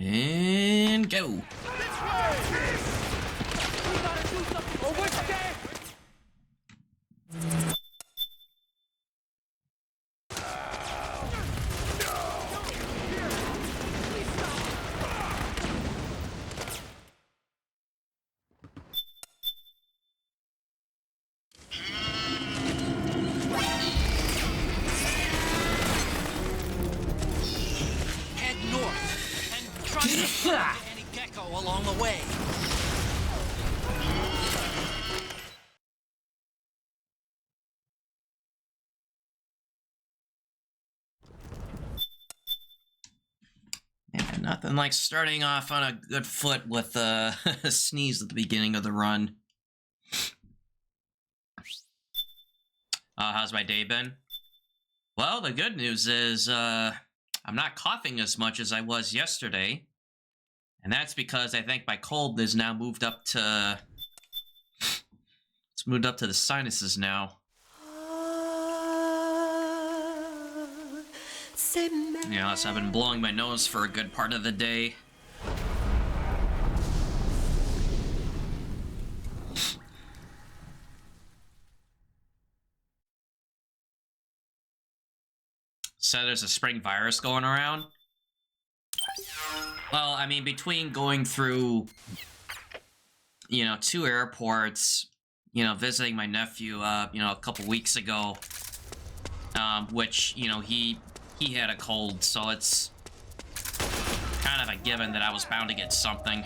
And go. Head north and try to find any gecko along the way. Man, nothing like starting off on a good foot with a sneeze at the beginning of the run. How's my day been? Well, the good news is I'm not coughing as much as I was yesterday. And that's because I think my cold is now moved up to... It's moved up to the sinuses now. Yeah, so I've been blowing my nose for a good part of the day. So there's a spring virus going around. Well, I mean, between going through, you know, 2 airports, you know, visiting my nephew, you know, a couple weeks ago, which, you know, he had a cold, so it's kind of a given that I was bound to get something.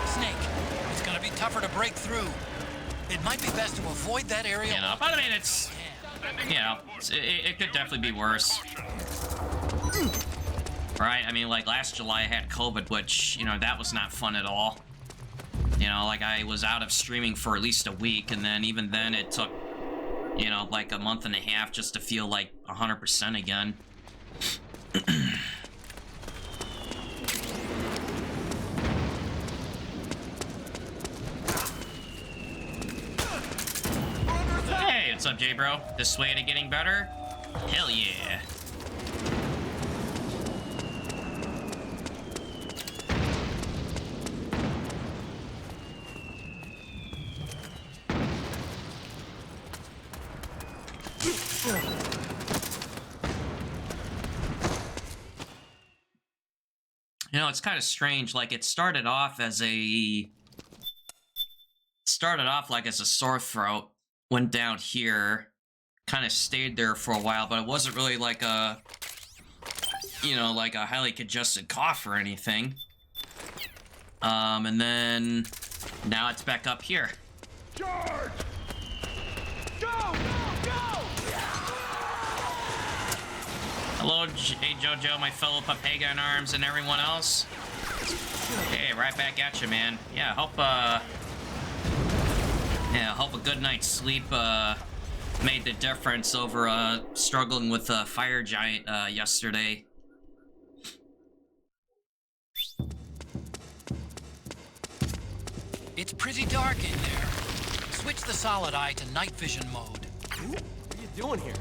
Snake, it's gonna be tougher to break through. It might be best to avoid that area. You know, but I mean, it's, you know, it could definitely be worse. Right? I mean, like, last July I had COVID, which, you know, that was not fun at all. You know, like, I was out of streaming for at least a week, and then even then it took, you know, like a month and a half just to feel like 100% again. Hey, what's up, J-Bro? This way to getting better? Hell yeah. You know, it's kind of strange. Like, it started off like as a sore throat, went down here, kind of stayed there for a while, but it wasn't really like a, you know, like a highly congested cough or anything. And then now it's back up here. Charge! Go! Go! Go! Hello, hey Jojo, my fellow Papega in arms, and everyone else. Hey, right back at you, man. Yeah, hope a good night's sleep made the difference over struggling with a fire giant yesterday. It's pretty dark in there. Switch the solid eye to night vision mode. What are you doing here?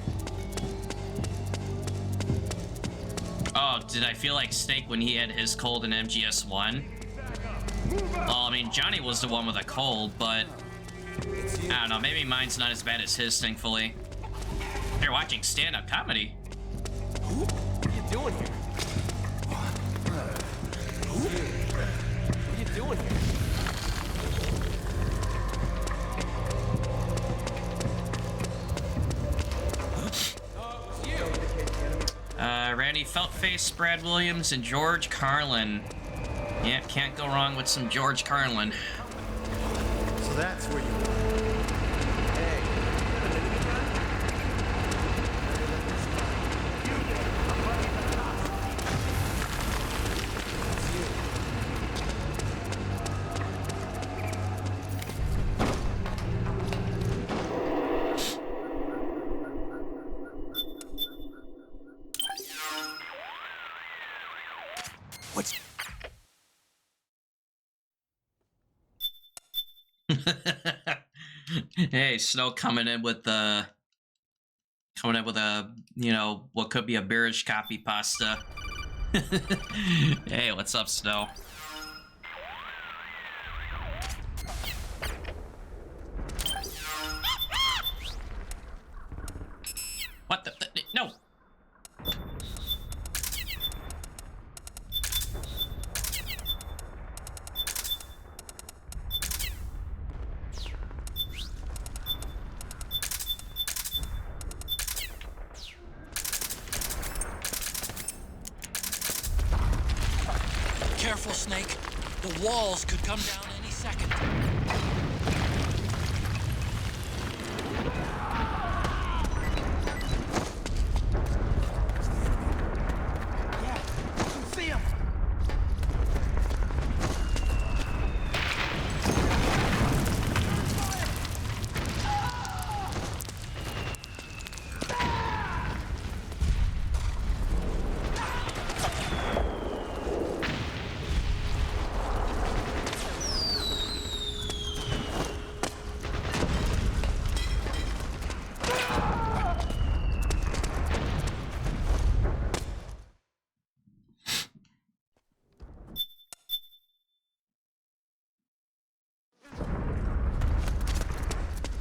Oh, did I feel like Snake when he had his cold in MGS1? Well, I mean, Johnny was the one with a cold, but I don't know, maybe mine's not as bad as his, thankfully. You're watching stand-up comedy. What are you doing here? What are you doing here? Randy Feltface, Brad Williams, and George Carlin. Yeah, can't go wrong with some George Carlin. So that's where you are. Hey, What's... Hey, Snow coming in with the Coming up with a, you know, what could be a bearish copy pasta. Hey, what's up, Snow? What the no! Careful, Snake. The walls could come down any second. Yeah, I can see him.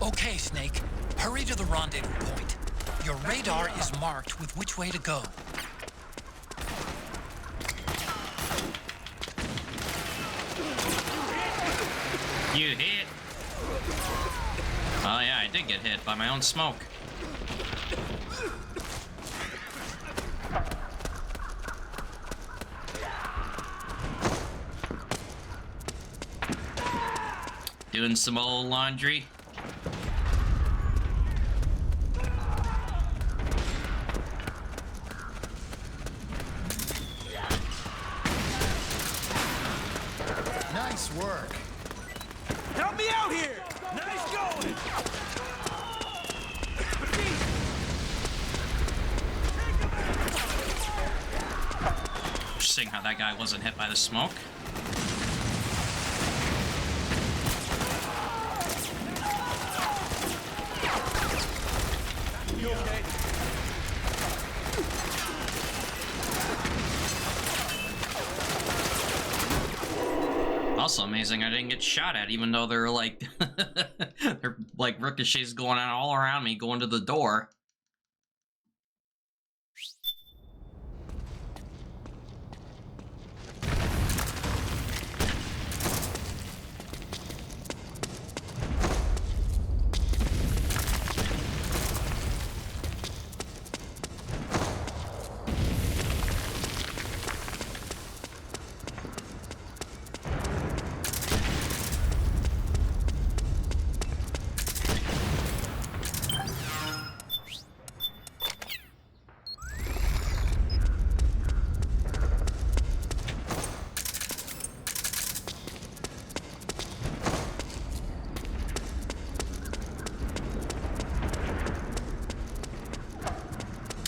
Okay, Snake. Hurry to the rendezvous point. Your radar is marked with which way to go. You hit. Oh yeah, I did get hit by my own smoke. Doing some old laundry. Nice work. Help me out here! Nice going! Interesting how that guy wasn't hit by the smoke. You okay? Also amazing I didn't get shot at, even though they're like they're like ricochets going on all around me, going to the door.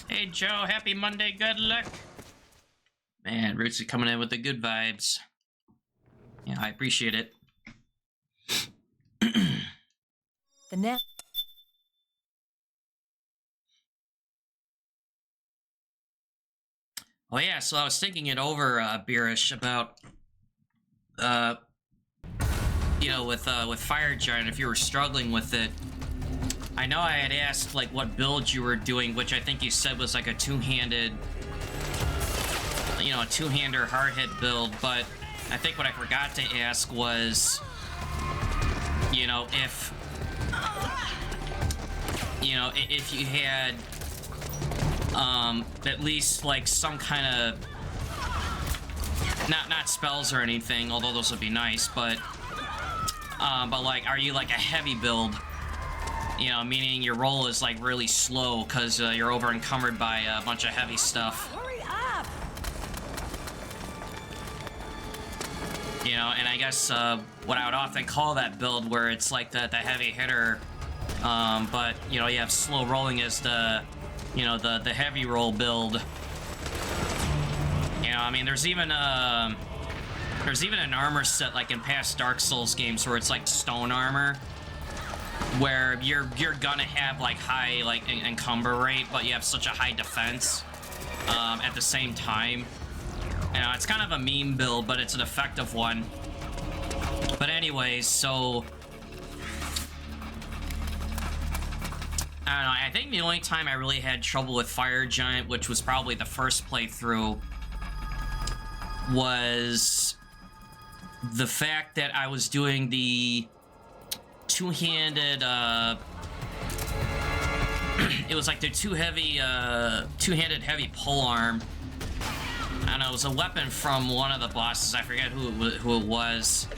Hey Joe, happy Monday, good luck. Man, Roots are coming in with the good vibes. Yeah, I appreciate it. The net. Oh yeah, so I was thinking it over, Beerish, about, you know, with Fire Giant, if you were struggling with it. I know I had asked, like, what build you were doing, which I think you said was, like, a two-handed, you know, a two-hander hard-hit build, but I think what I forgot to ask was, you know, if you had, at least, like, some kind of, not spells or anything, although those would be nice, but, like, are you, like, a heavy build? You know, meaning your roll is, like, really slow because you're over-encumbered by a bunch of heavy stuff. Hurry up! You know, and I guess what I would often call that build where it's like the heavy hitter, but, you know, you have slow rolling as the, you know, the heavy roll build. You know, I mean, there's even an armor set, like, in past Dark Souls games where it's, like, stone armor. where you're gonna have like high like encumber rate, but you have such a high defense at the same time. You know, it's kind of a meme build, but it's an effective one. But anyways, so I don't know, I think the only time I really had trouble with Fire Giant, which was probably the first playthrough, was the fact that I was doing the two-handed, it was like the two-handed heavy polearm. I don't know, it was a weapon from one of the bosses, I forget who it was.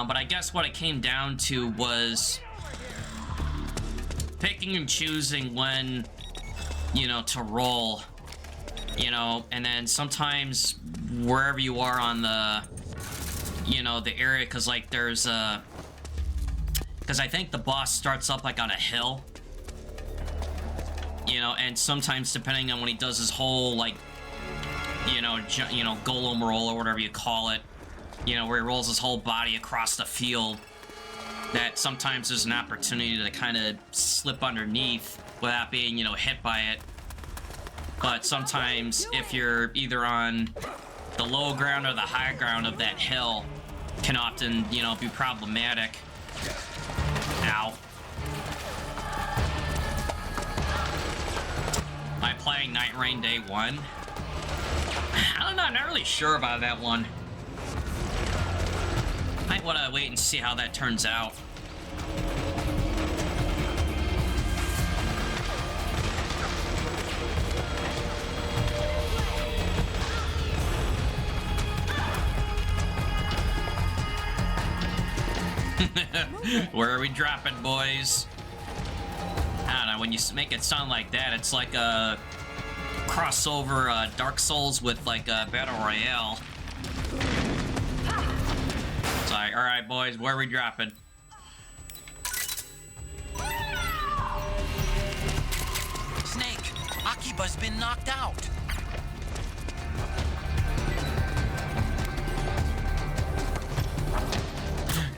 But I guess what it came down to was picking and choosing when, you know, to roll, you know, and then sometimes wherever you are on the, you know, the area, because like there's a, because I think the boss starts up like on a hill, you know, and sometimes depending on when he does his whole like, you know, golem roll or whatever you call it, you know, where he rolls his whole body across the field, that sometimes there's an opportunity to kind of slip underneath without being, you know, hit by it. But sometimes if you're either on the low ground or the high ground of that hill, can often, you know, be problematic. Ow. Am I playing Night Rain Day 1? I don't know, I'm not really sure about that one. Might want to wait and see how that turns out. Where are we dropping, boys? I don't know, when you make it sound like that, it's like a crossover Dark Souls with like a Battle Royale. It's like, alright boys, where are we dropping? Snake, Akiba's been knocked out.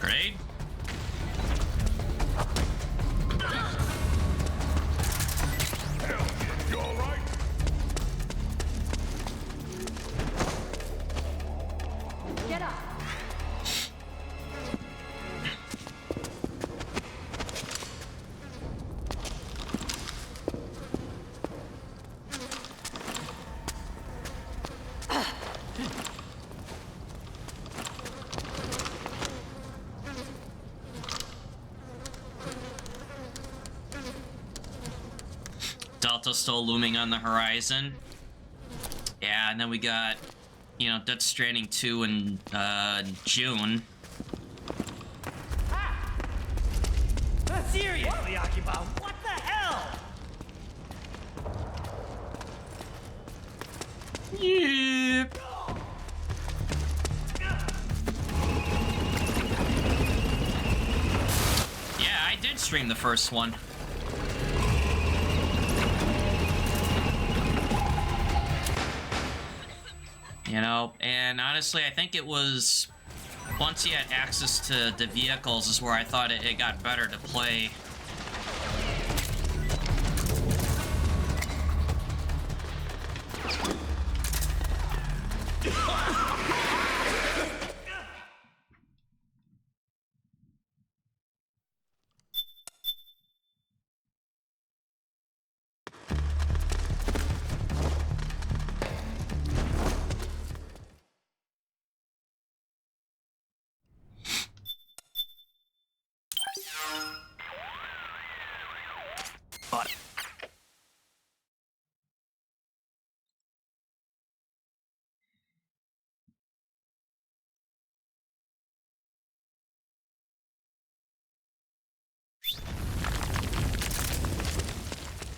Great. You all right? Get up. Delta still looming on the horizon. Yeah, and then we got, you know, Death Stranding 2 in June. Seriously, Akiba, what the hell? Yep. Yeah, I did stream the first one. You know, and honestly, I think it was once you had access to the vehicles is where I thought it got better to play.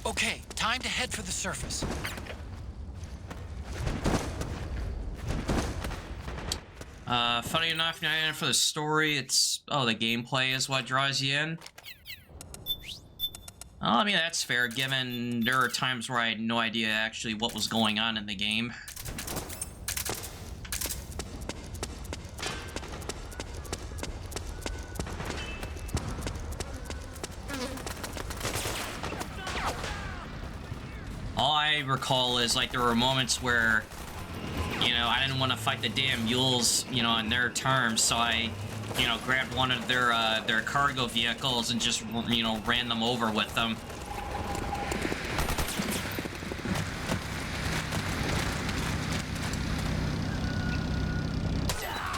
Okay, time to head for the surface. Funny enough, you're not in it for the story, it's... Oh, the gameplay is what draws you in? Oh, I mean, that's fair, given there are times where I had no idea actually what was going on in the game. recall is, like, there were moments where, you know, I didn't want to fight the damn mules, you know, on their terms, so I, you know, grabbed one of their cargo vehicles and just, you know, ran them over with them.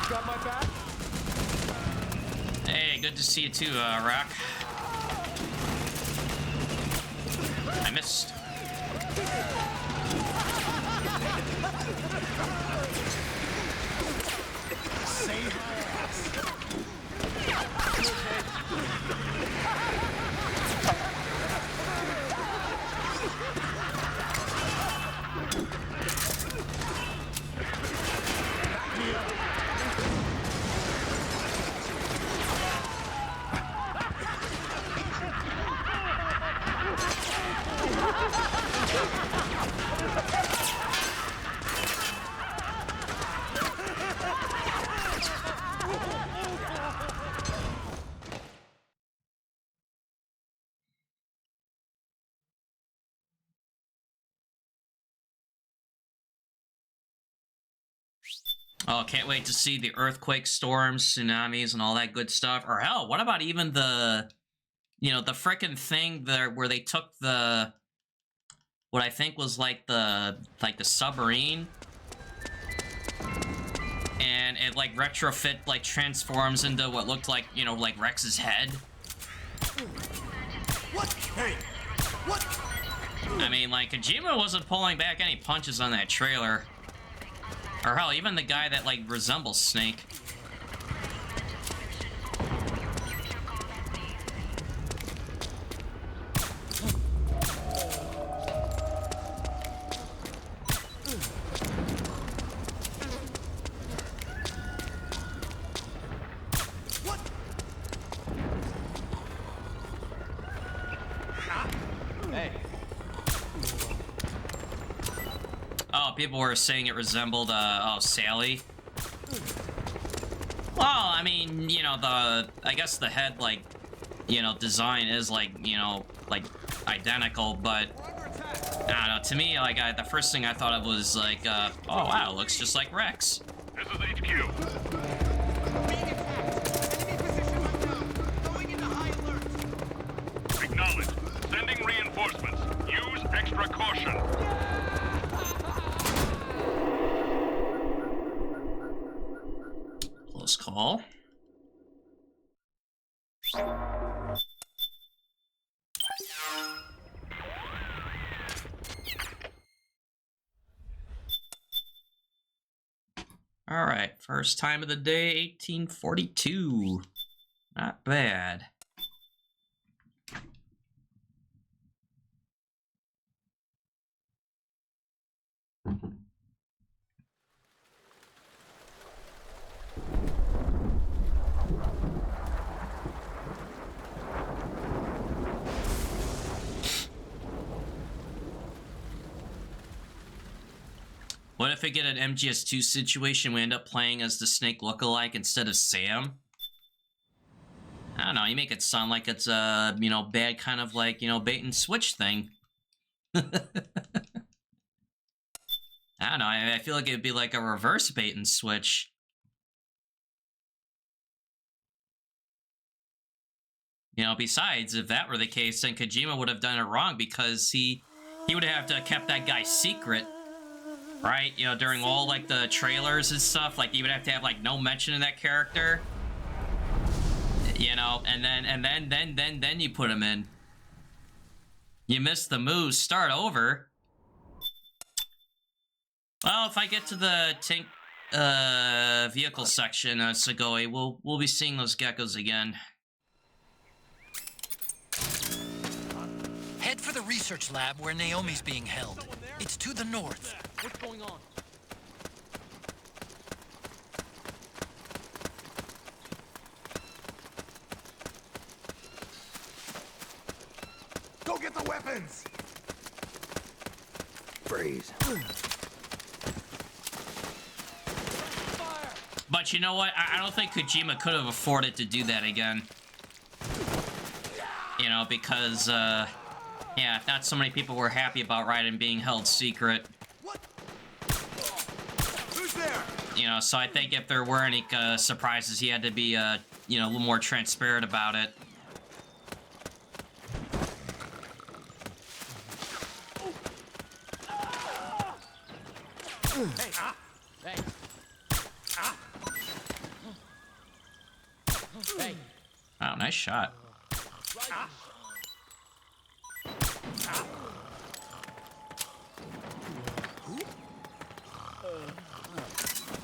Got my back? Hey, good to see you too, Rock. I missed. Save my ass. Oh, can't wait to see the earthquake storms, tsunamis, and all that good stuff. Or hell, what about even the, you know, the frickin' thing there where they took the, what I think was like the submarine, and it like retrofit, like transforms into what looked like, you know, like Rex's head. What? Hey! What? I mean, like, Kojima wasn't pulling back any punches on that trailer. Or hell, even the guy that, like, resembles Snake. What? Hey. Oh, people were saying it resembled, oh, Sally. Well, I mean, you know, I guess the head, like, you know, design is, like, you know, like, identical, but, I don't know, to me, like, the first thing I thought of was, like, oh, wow, looks just like Rex. This is HQ. Being attacked. Enemy position right now. Going into high alert. Acknowledged. Sending reinforcements. Use extra caution. Close call. All right, first time of the day, 1842. Not bad. What if we get an MGS2 situation, we end up playing as the Snake lookalike instead of Sam? I don't know, you make it sound like it's a, you know, bad kind of like, you know, bait and switch thing. I don't know, I feel like it'd be like a reverse bait and switch. You know, besides, if that were the case, then Kojima would have done it wrong because he would have to have kept that guy secret. Right, you know, during all, like, the trailers and stuff, like, you would have to have, like, no mention of that character. You know, and then you put him in. You missed the move, start over. Well, if I get to the tank, vehicle section, Sugoi, we'll be seeing those geckos again. Head for the research lab where Naomi's being held. It's to the north. What's going on? Go get the weapons! Freeze. But you know what? I don't think Kojima could have afforded to do that again. You know, because, Yeah, not so many people were happy about Raiden being held secret. What? Who's there? You know, so I think if there were any surprises, he had to be, you know, a little more transparent about it. Hey, hey. Hey. Oh, nice shot.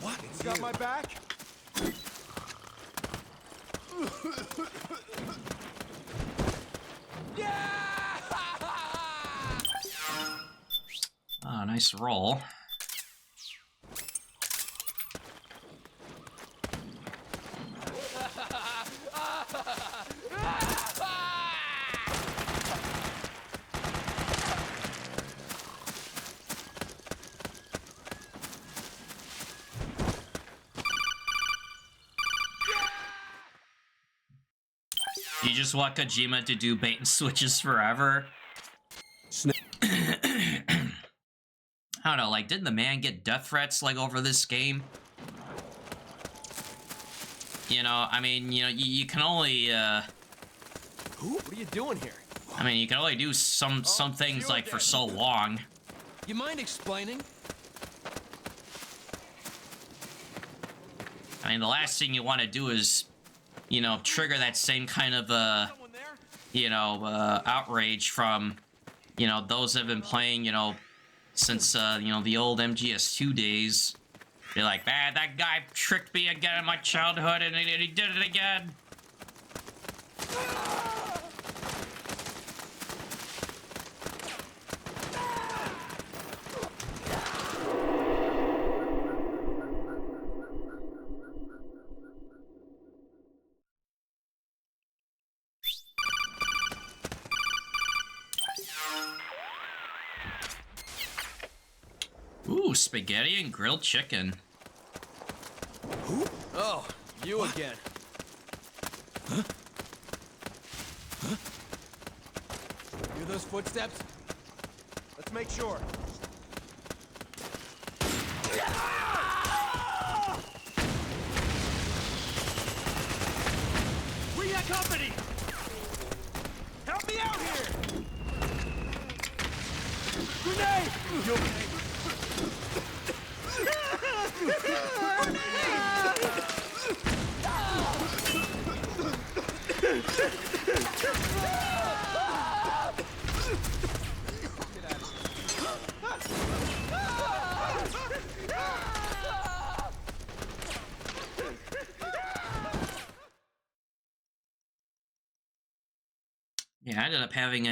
What? You got my back? Yeah! Oh, nice roll. You just want Kojima to do bait and switches forever? I don't know, like, didn't the man get death threats, like, over this game? You know, I mean, you know, you can only, What are you doing here? I mean, you can only do some things, like, for so long. You mind explaining? I mean, the last thing you want to do is, you know, trigger that same kind of, Someone there? you know, outrage from, you know, those that have been playing, you know, since, you know, the old MGS2 days. Be like, ah, that guy tricked me again in my childhood, and he did it again. Ooh, spaghetti and grilled chicken. Oh, you again. Huh? Huh? Hear those footsteps? Let's make sure. We got company! Help me out here! Grenade! You okay? Yeah, I ended up having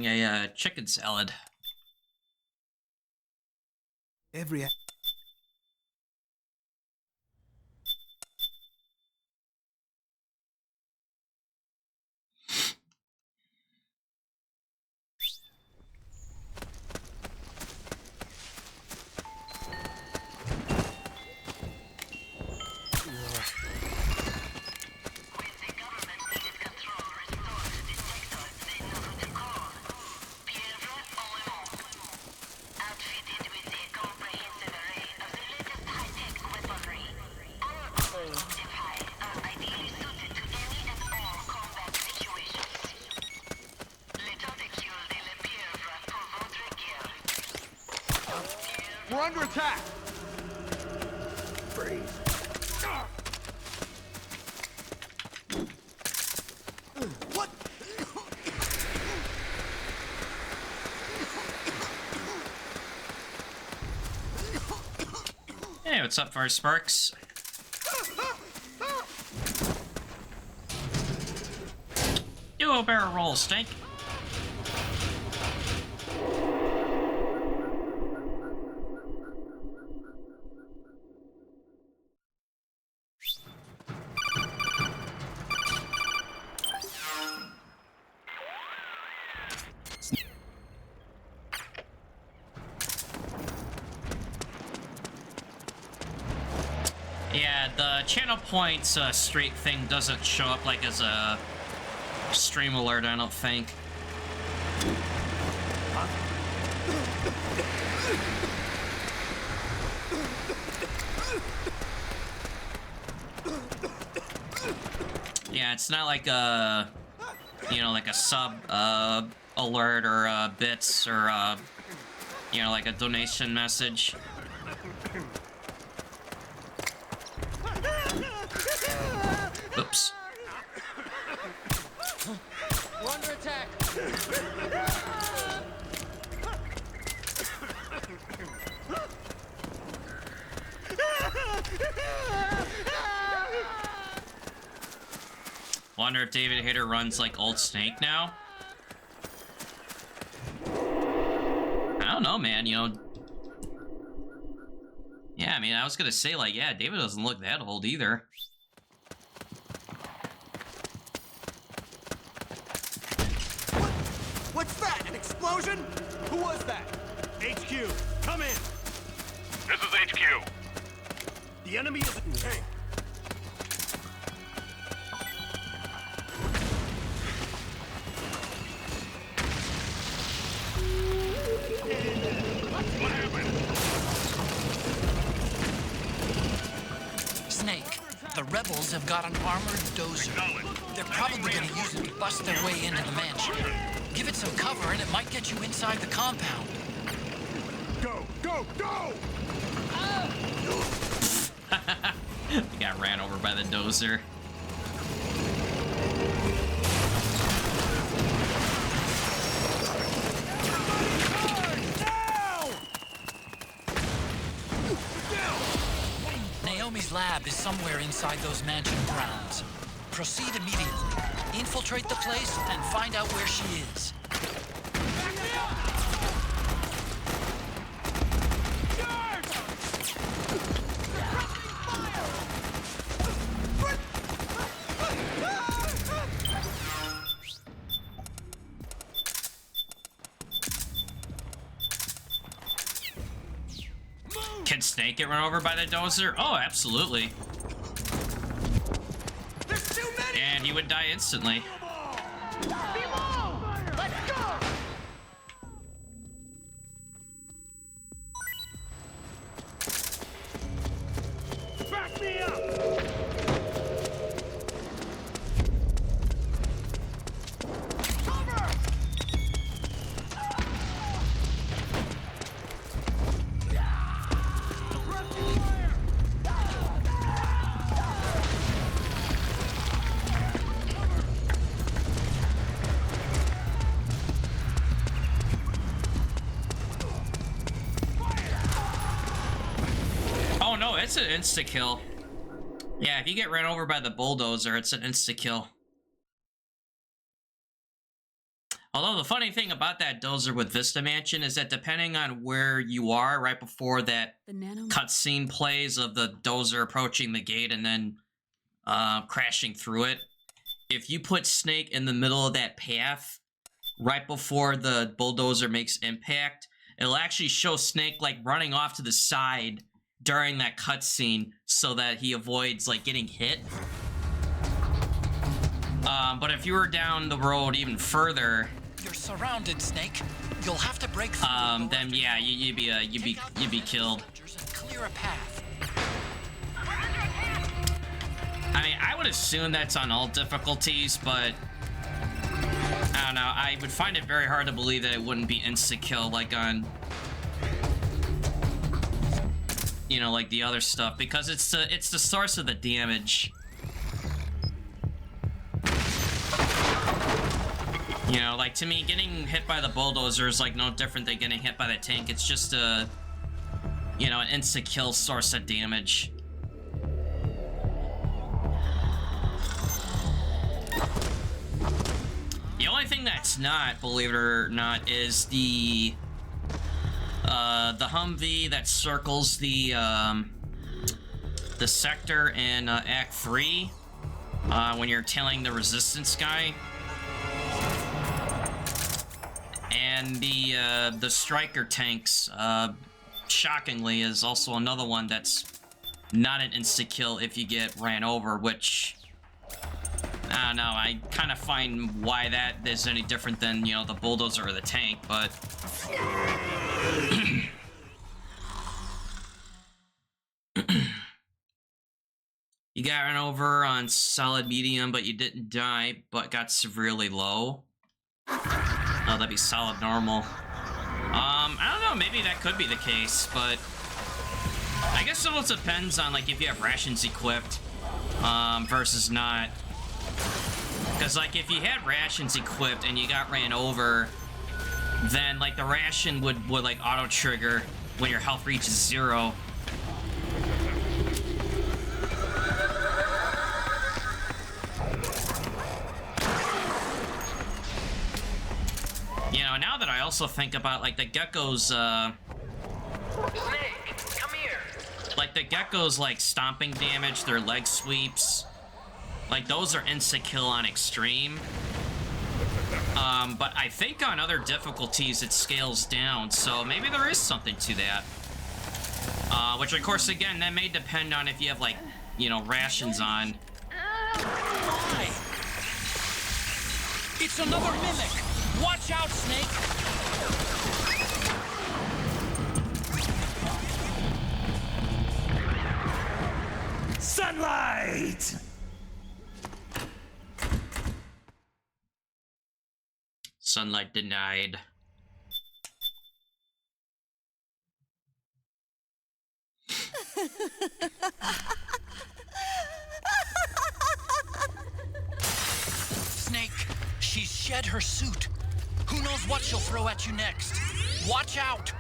a chicken salad. Every We're under attack! What? Hey, what's up, Fire Sparks? Do a barrel roll, Stink. Yeah, the channel points streak thing doesn't show up like as a stream alert, I don't think. Yeah, it's not like a, you know, like a sub alert or bits or you know, like a donation message. Oops. We're under attack. Wonder if David Hayter runs like Old Snake now? I don't know, man, you know. Yeah, I mean, I was gonna say, like, yeah, David doesn't look that old either. What's that? An explosion? Who was that? HQ, come in. This is HQ. The enemy is... Hey. What happened? Snake, the rebels have got an armored dozer. They're probably gonna use it to bust their way into the mansion. Give it some cover and it might get you inside the compound. Go, go, go! He got ran over by the dozer. Naomi's lab is somewhere inside those mansion grounds. Proceed immediately. Infiltrate the place and find out where she is. Can Snake get run over by the dozer? Oh, absolutely. There's too many! And he would die instantly. Let's go! Back me up! Cover! Oh no, it's an insta-kill. Yeah, if you get ran over by the bulldozer, it's an insta-kill. Although the funny thing about that dozer with Vista Mansion is that depending on where you are right before that cutscene plays of the dozer approaching the gate and then crashing through it, if you put Snake in the middle of that path right before the bulldozer makes impact, it'll actually show Snake like running off to the side during that cutscene so that he avoids like getting hit. But if you were down the road even further, You're surrounded, Snake. You'll have to break through. then yeah, you'd be killed. And clear a path. I mean, I would assume that's on all difficulties, but I don't know. I would find it very hard to believe that it wouldn't be insta-kill like on, you know, like the other stuff, because it's the source of the damage. You know, like to me, getting hit by the bulldozer is like no different than getting hit by the tank. It's just a, you know, an insta-kill source of damage. The only thing that's not, believe it or not, is the Humvee that circles the sector in Act 3 when you're tailing the resistance guy, and the striker tanks, shockingly, is also another one that's not an insta-kill if you get ran over, which... I don't know, I kind of find why that is any different than, you know, the Bulldozer or the tank, but... You got run over on solid medium, but you didn't die, but got severely low. Oh, that'd be solid normal. I don't know, maybe that could be the case, but... I guess it also depends on, like, if you have rations equipped, versus not. Because, like, if you had rations equipped and you got ran over, then, like, the ration would like, auto-trigger when your health reaches 0. You know, now that I also think about, like, the geckos, Snake, come here. like, the geckos, like, stomping damage, their leg sweeps, like, those are insta-kill on extreme. But I think on other difficulties it scales down, so maybe there is something to that. Which, of course, again, that may depend on if you have, like, you know, rations on. Why? It's another mimic! Watch out, Snake! Sunlight! Sunlight denied. Snake, she's shed her suit. Who knows what she'll throw at you next? Watch out!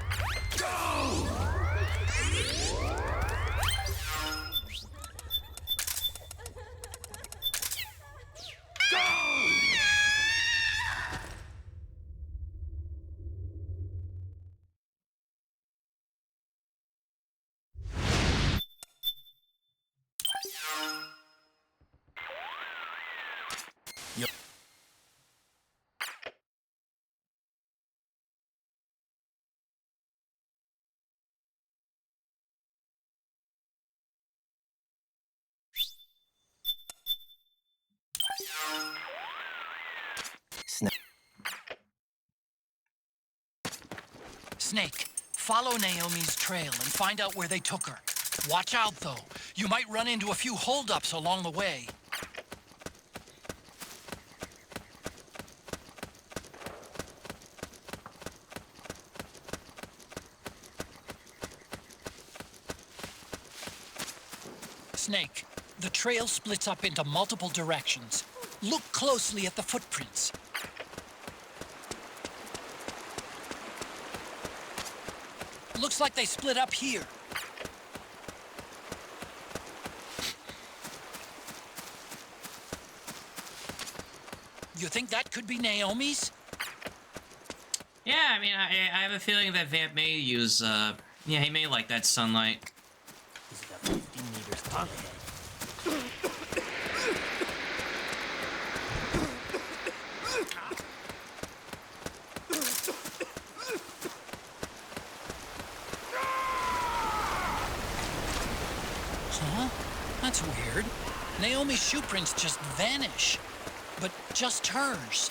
Snake, follow Naomi's trail and find out where they took her. Watch out, though. You might run into a few holdups along the way. Snake, the trail splits up into multiple directions. Look closely at the footprints. Looks like they split up here. You think that could be Naomi's? Yeah, I mean, I have a feeling that Vamp may use, yeah, he may like that sunlight. He's about 15 meters up ahead. Huh? That's weird. Naomi's shoe prints just vanish. But just hers.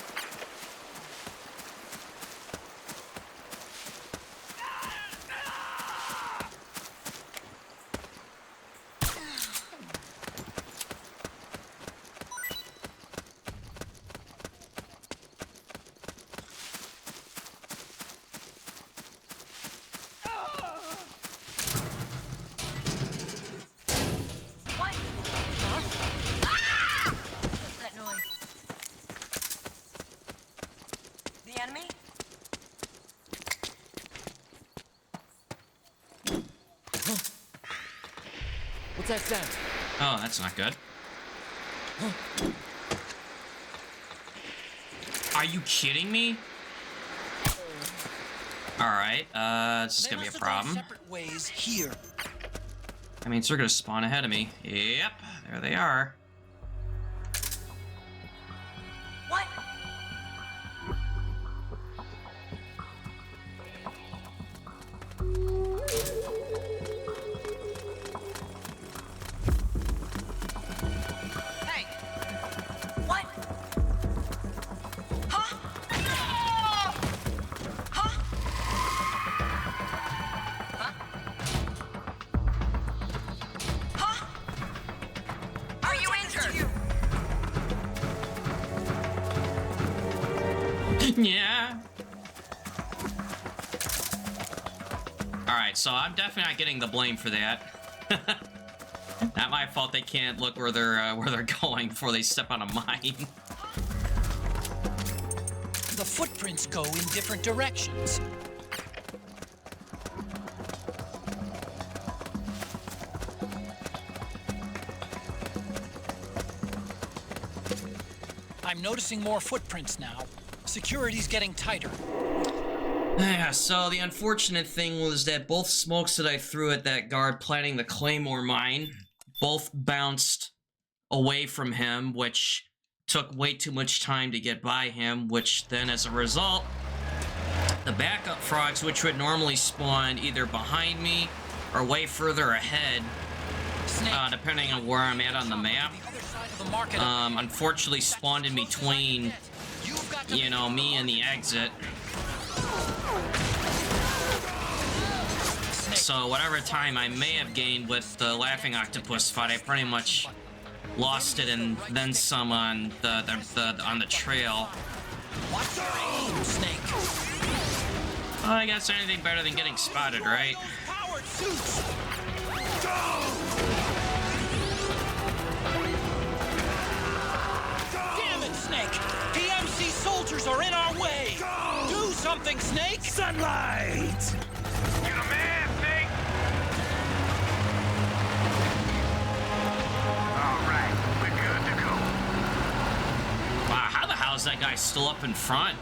What? Huh? Ah! What's that noise? The enemy? What's that sound? Oh, that's not good. Are you kidding me? Alright, this is They gonna be a must have gone problem. separate ways here. I mean, so they're gonna spawn ahead of me. Yep, there they are. What? Yeah. Alright, so I'm definitely not getting the blame for that. Not my fault they can't look where they're going before they step on a mine. The footprints go in different directions. I'm noticing more footprints now. Security's getting tighter. Yeah, so the unfortunate thing was that both smokes that I threw at that guard planting the Claymore mine both bounced away from him, which took way too much time to get by him, which then as a result, the backup frogs, which would normally spawn either behind me or way further ahead, depending on where I'm at on the map, unfortunately spawned in between, you know, me and the exit. So whatever time I may have gained with the Laughing Octopus fight, I pretty much lost it and then some on the trail. Watch your aim, Snake. Well, I guess anything better than getting spotted, right? Powered suits. Damn it, Snake! PMC soldiers are in our way. Do something, Snake! Sunlight! You're the man, Snake! Alright, we're good to go. Wow, how the hell is that guy still up in front?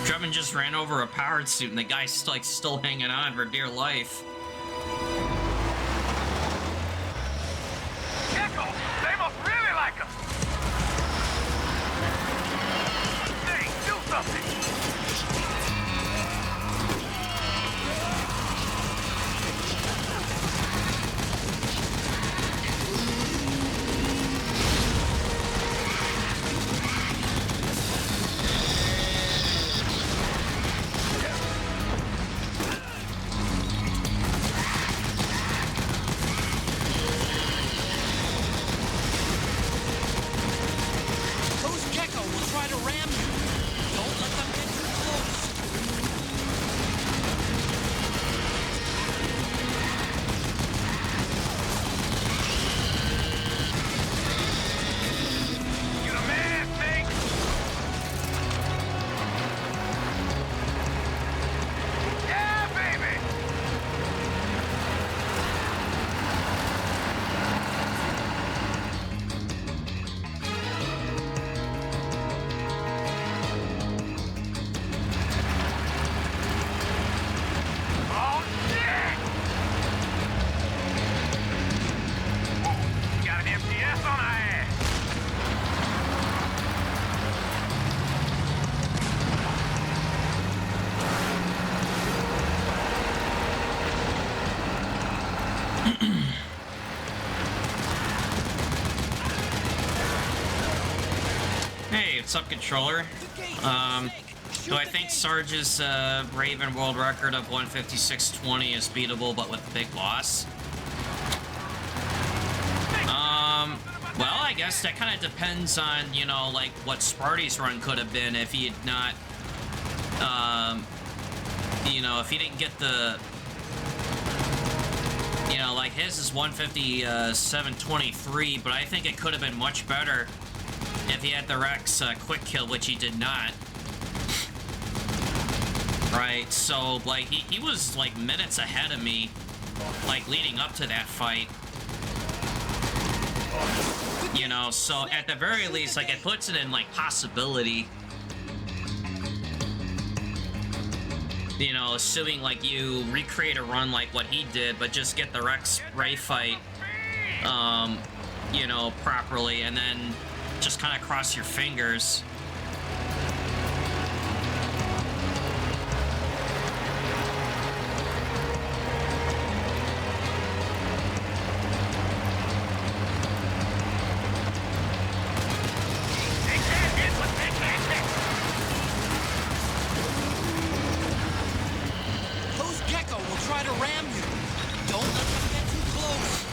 Trevin just ran over a powered suit and the guy's still hanging on for dear life. Echo, they must really like us! Snake, do something! What's up, controller? Do I think Sarge's Raven world record of 156.20 is beatable, but with a big loss? Well, I guess that kind of depends on, you know, like, what Sparty's run could have been if he had not, you know, if he didn't get the, you know, like, his is 157.23, but I think it could have been much better if he had the Rex quick kill, which he did not. Right, so, like, he was, like, minutes ahead of me, like, leading up to that fight. You know, so at the very least, like, it puts it in, like, possibility. You know, assuming, like, you recreate a run like what he did, but just get the Rex Ray fight, you know, properly, and then just kind of cross your fingers. Those Gecko will try to ram you. Don't let them get too close.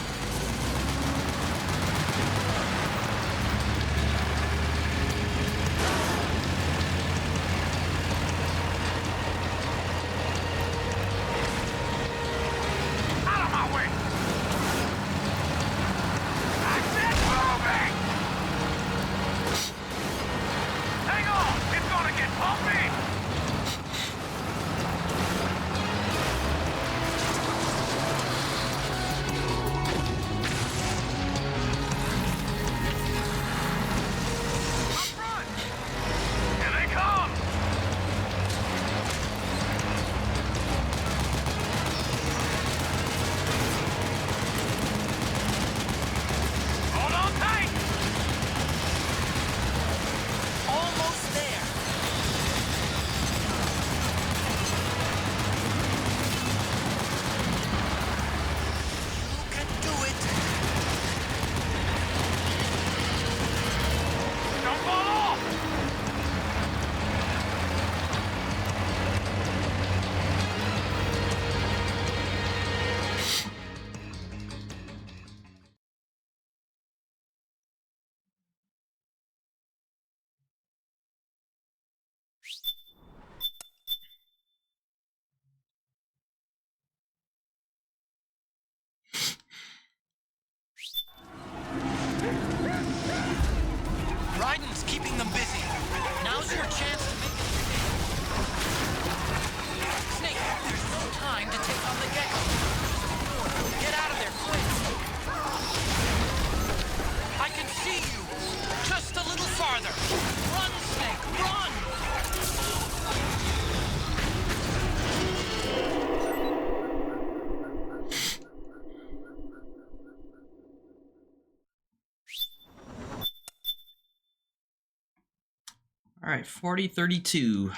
Alright, 40-32.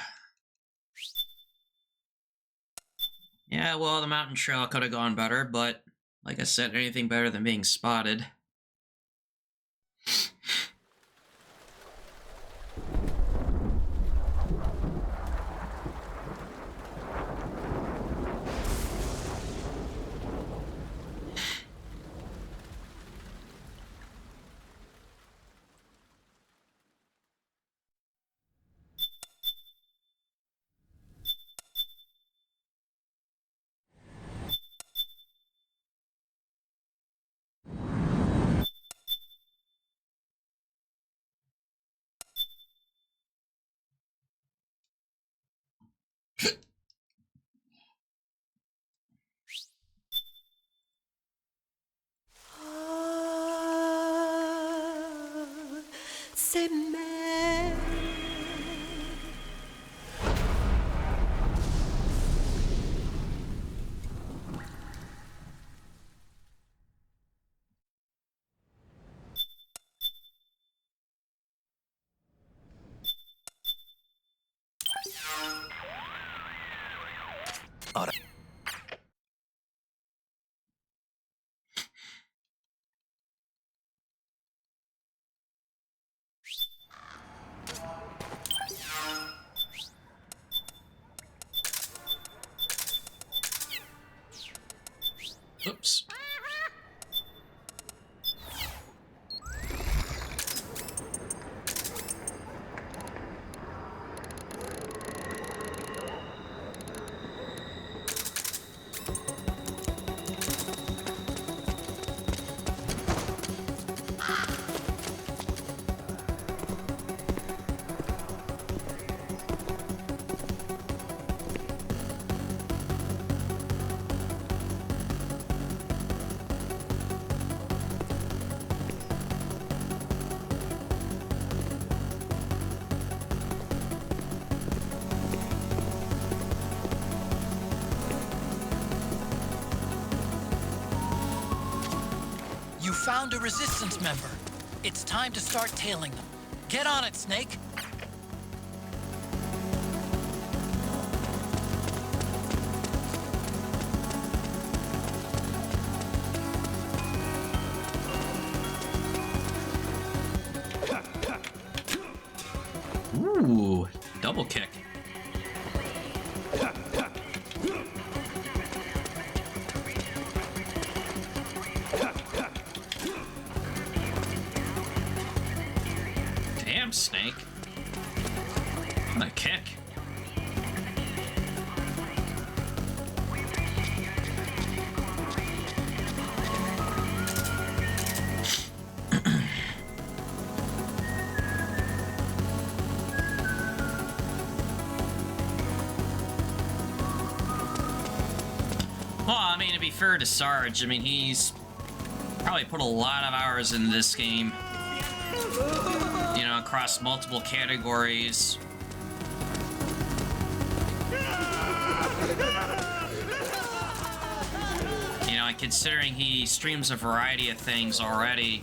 Yeah, well, the mountain trail could have gone better, but like I said, anything better than being spotted. C'est mer. Oops. You found a resistance member. It's time to start tailing them. Get on it, Snake. Ooh, double kick. Damn, Snake. What a kick. Well, I mean, to be fair to Sarge, I mean, he's probably put a lot of hours into this game. You know, across multiple categories. You know, and considering he streams a variety of things already.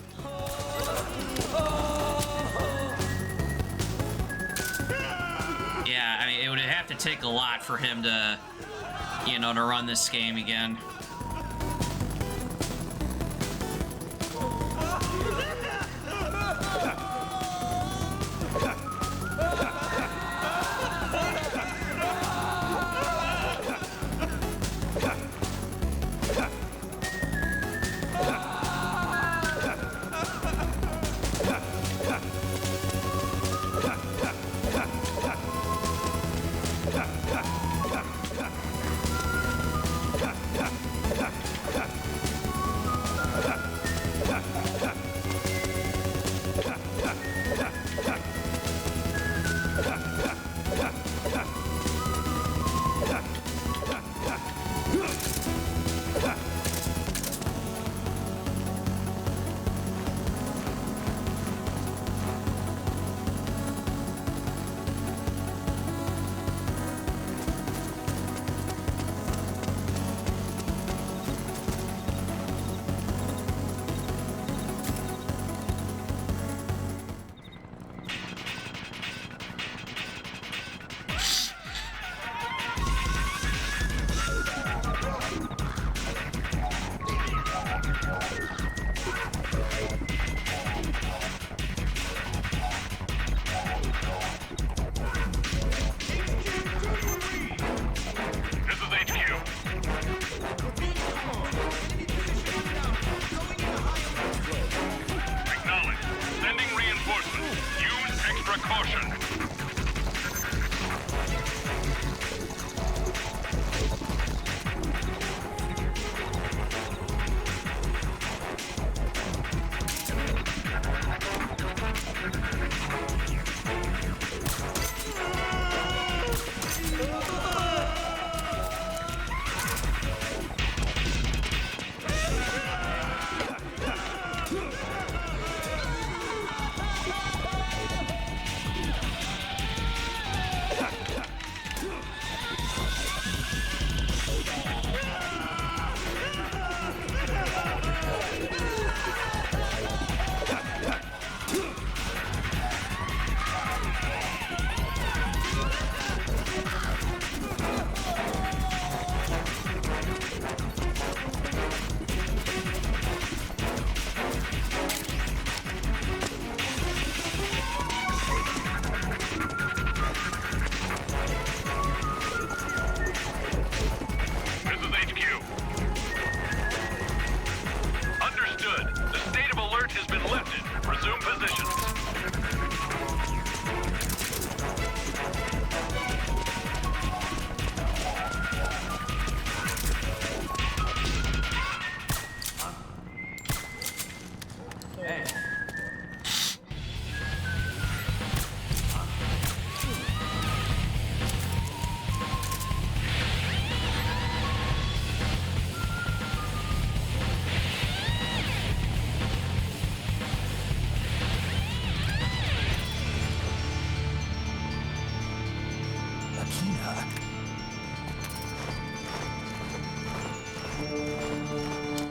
Yeah, I mean, it would have to take a lot for him to, you know, to run this game again. caution.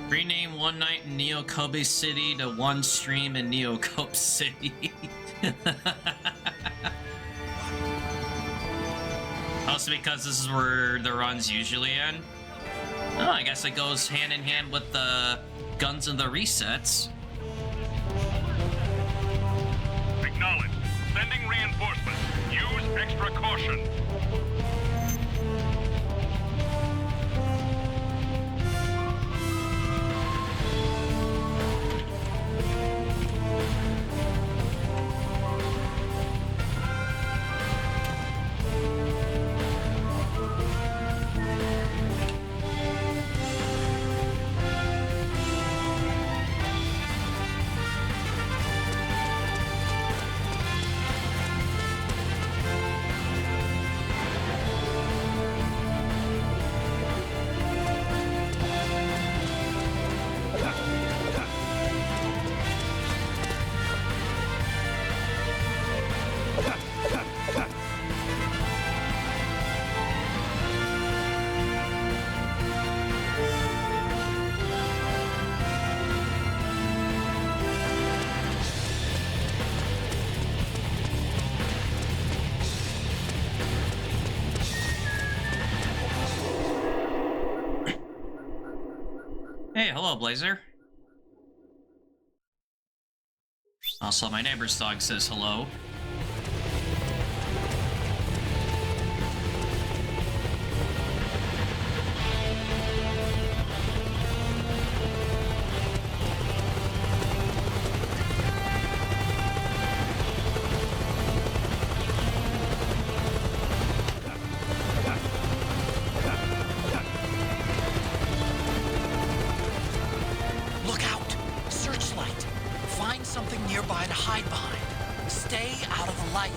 Rename One Night in Neo Kobe City to One Stream in Neo Kobe City. Also because this is where the runs usually end. Oh, I guess it goes hand in hand with the guns and the resets. Acknowledged. Sending reinforcements. Use extra caution. Hey, hello, Blazer. Also, my neighbor's dog says hello. Look out! Searchlight! Find something nearby to hide behind. Stay out of the light.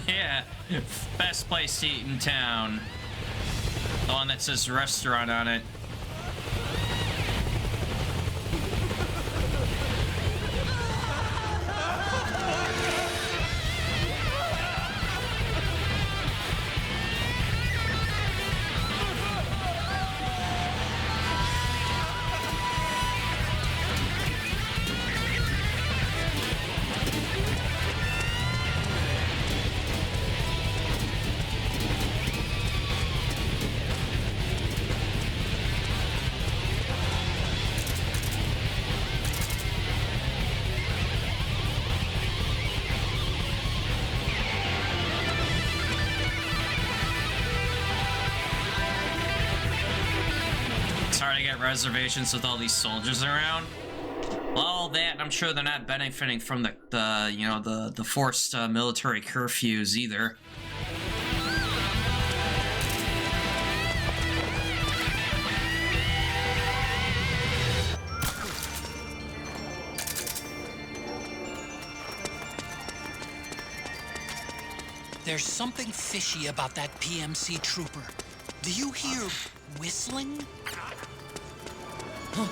Yeah, best place to eat in town. The one that says restaurant on it. reservations with all these soldiers around. Well, all that, and I'm sure they're not benefiting from the forced military curfews either. There's something fishy about that PMC trooper. Do you hear whistling? Huh.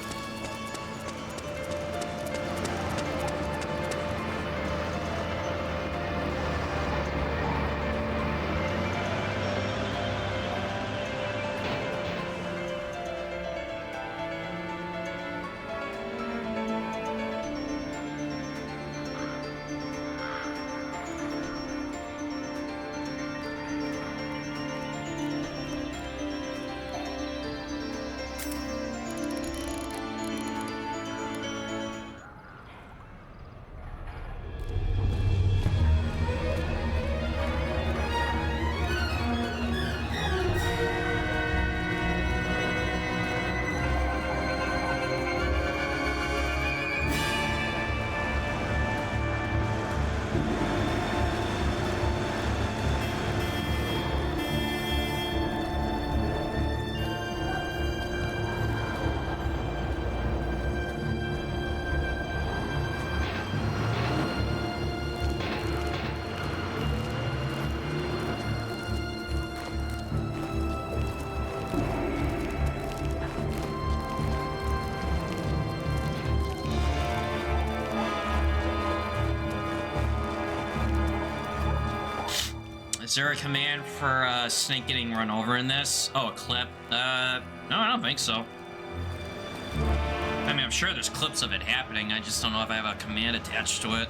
Is there a command for Snake getting run over in this? Oh, a clip? No, I don't think so. I mean, I'm sure there's clips of it happening. I just don't know if I have a command attached to it.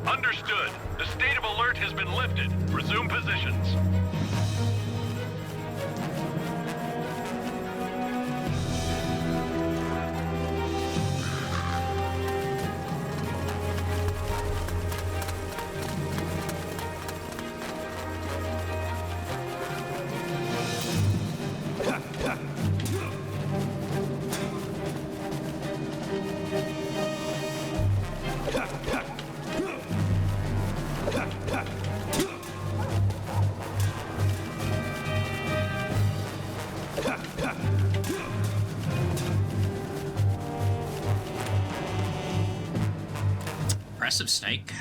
Understood. The state of alert has been lifted. Resume positions. Impressive, Snake.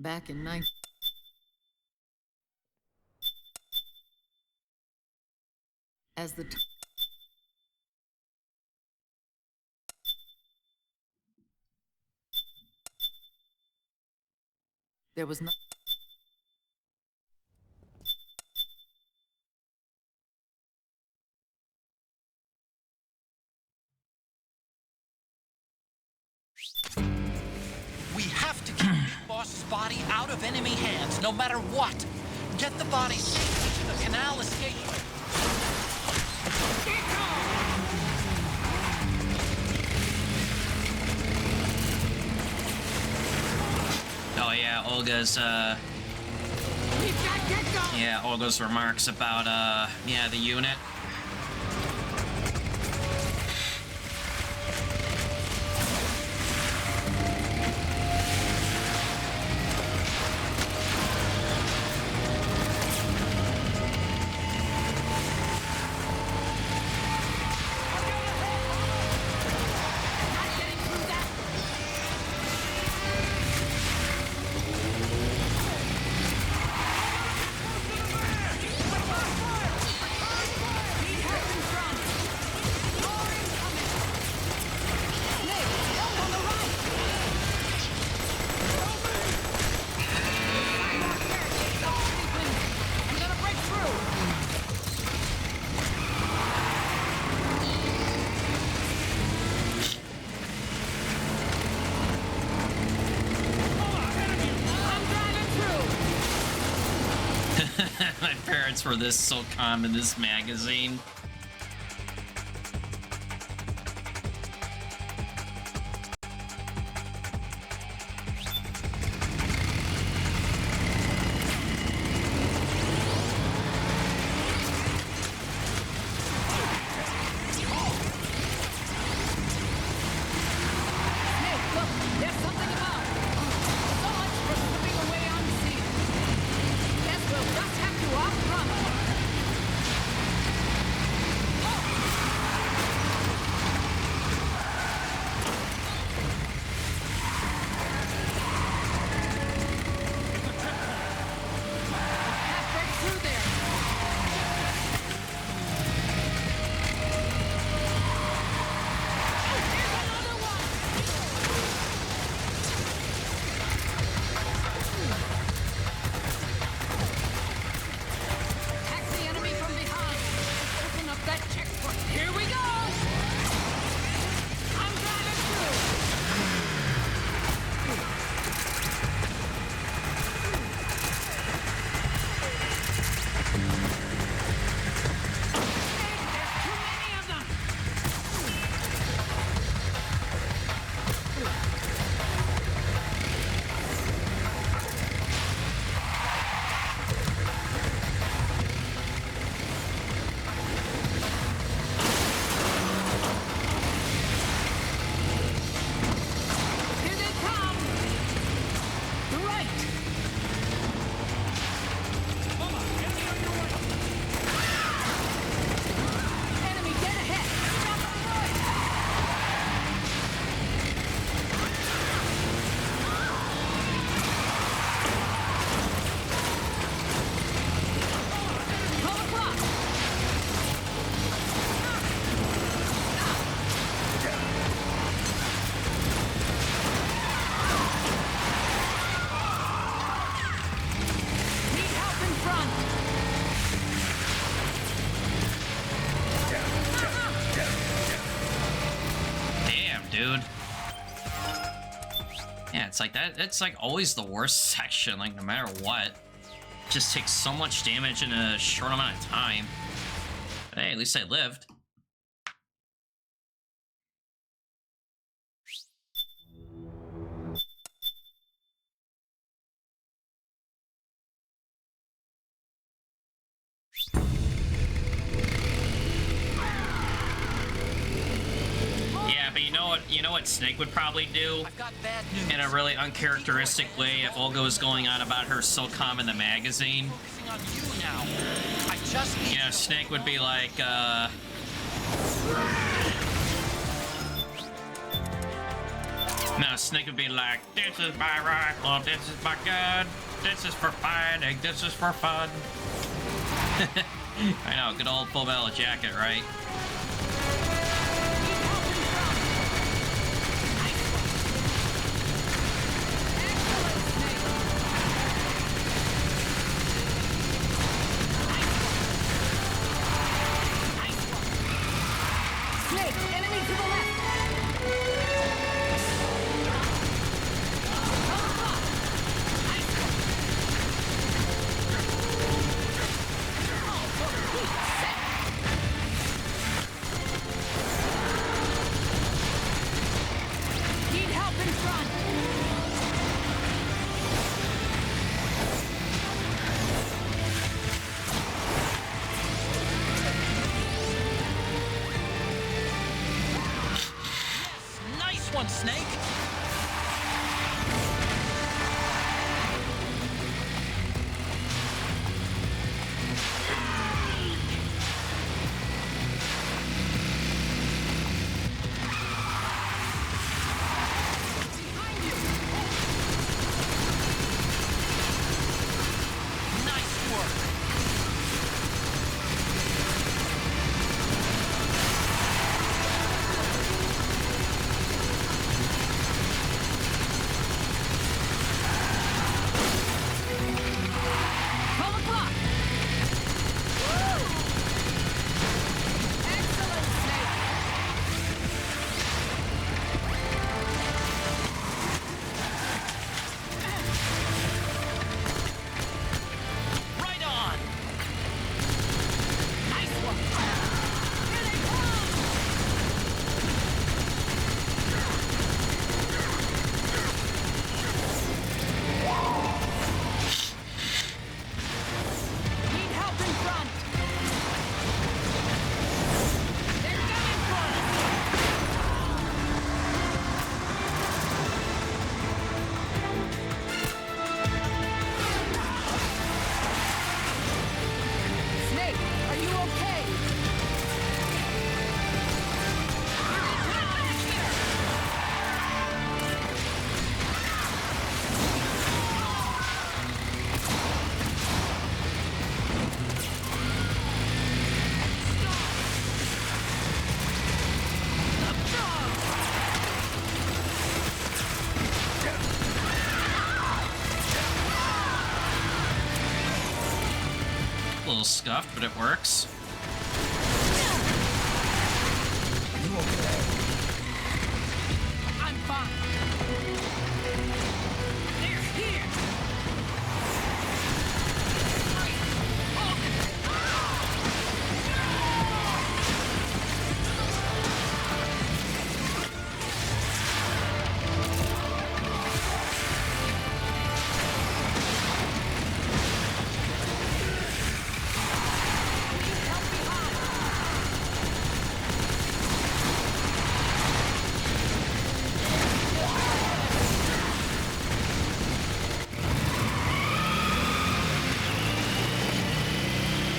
Back in as the there was no We have to keep Big Boss's body out of enemy hands, no matter what. Get the body safely to the canal escapeway. Oh yeah, Olga's yeah, Olga's remarks about yeah, the unit. My parents were this so calm in this magazine. Dude. Yeah, it's like that. It's like always the worst section, like no matter what. Just takes so much damage in a short amount of time. But hey, at least I lived. Yeah, but you know what Snake would probably do? I've got bad news. In a really uncharacteristic way, if Olga was going on about her SOCOM in the magazine. Focusing on you now. I just need You know, Snake would be like, Now Snake would be like, this is my rifle, this is my gun, this is for fighting, this is for fun. I know, good old Full Metal Jacket, right? Snake? Nice work. A little scuffed, but it works. I'm fine. They're here.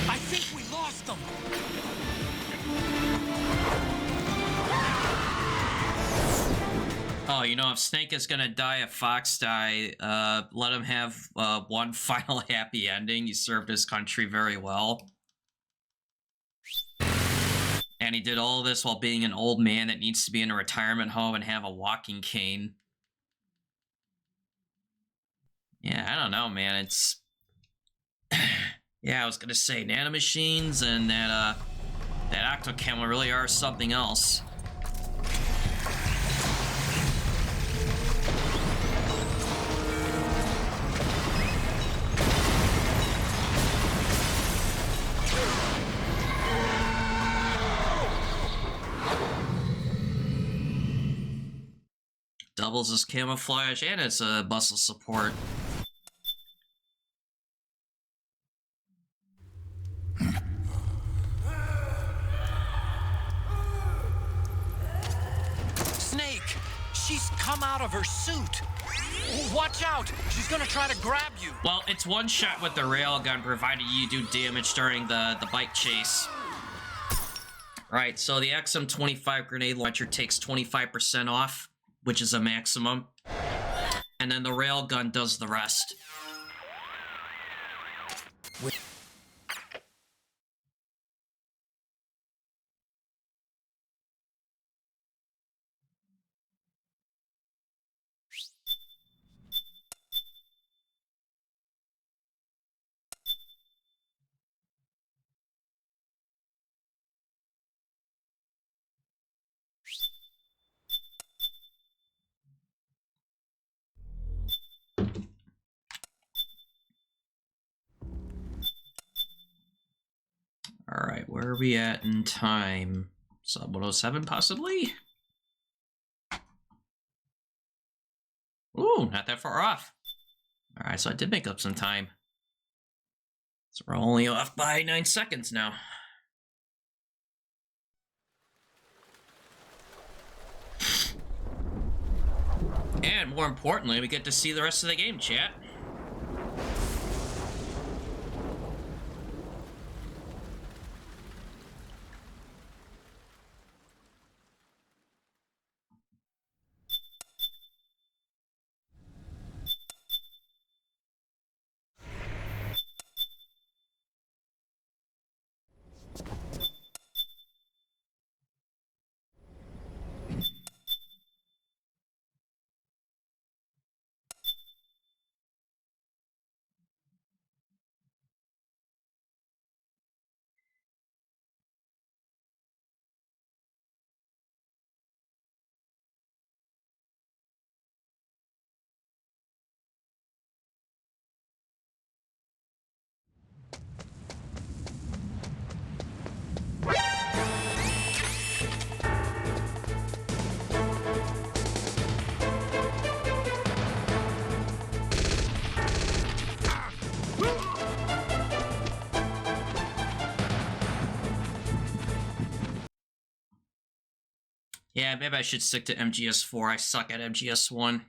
I think we lost them. Oh, you know, if Snake is gonna die, if Fox die, let him have one final happy ending. He served his country very well. And he did all this while being an old man that needs to be in a retirement home and have a walking cane. Yeah, I don't know, man. It's... yeah, I was gonna say, nanomachines and that octocamel really are something else. Doubles as camouflage and as muscle support. Snake, she's come out of her suit. Watch out, she's gonna try to grab you. Well, it's one shot with the railgun, provided you do damage during the bike chase. Right, so the XM25 grenade launcher takes 25% off. which is a maximum. And then the railgun does the rest. Alright, where are we at in time? Sub 107, possibly? Ooh, not that far off. Alright, so I did make up some time. So we're only off by 9 seconds now. And more importantly, we get to see the rest of the game, chat. Yeah, maybe I should stick to MGS4. I suck at MGS1.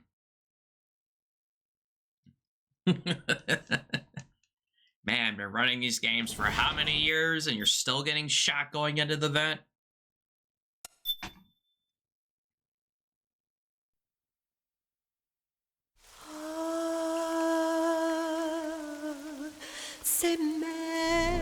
Man, been running these games for how many years and you're still getting shot going into the vent? C'est mère.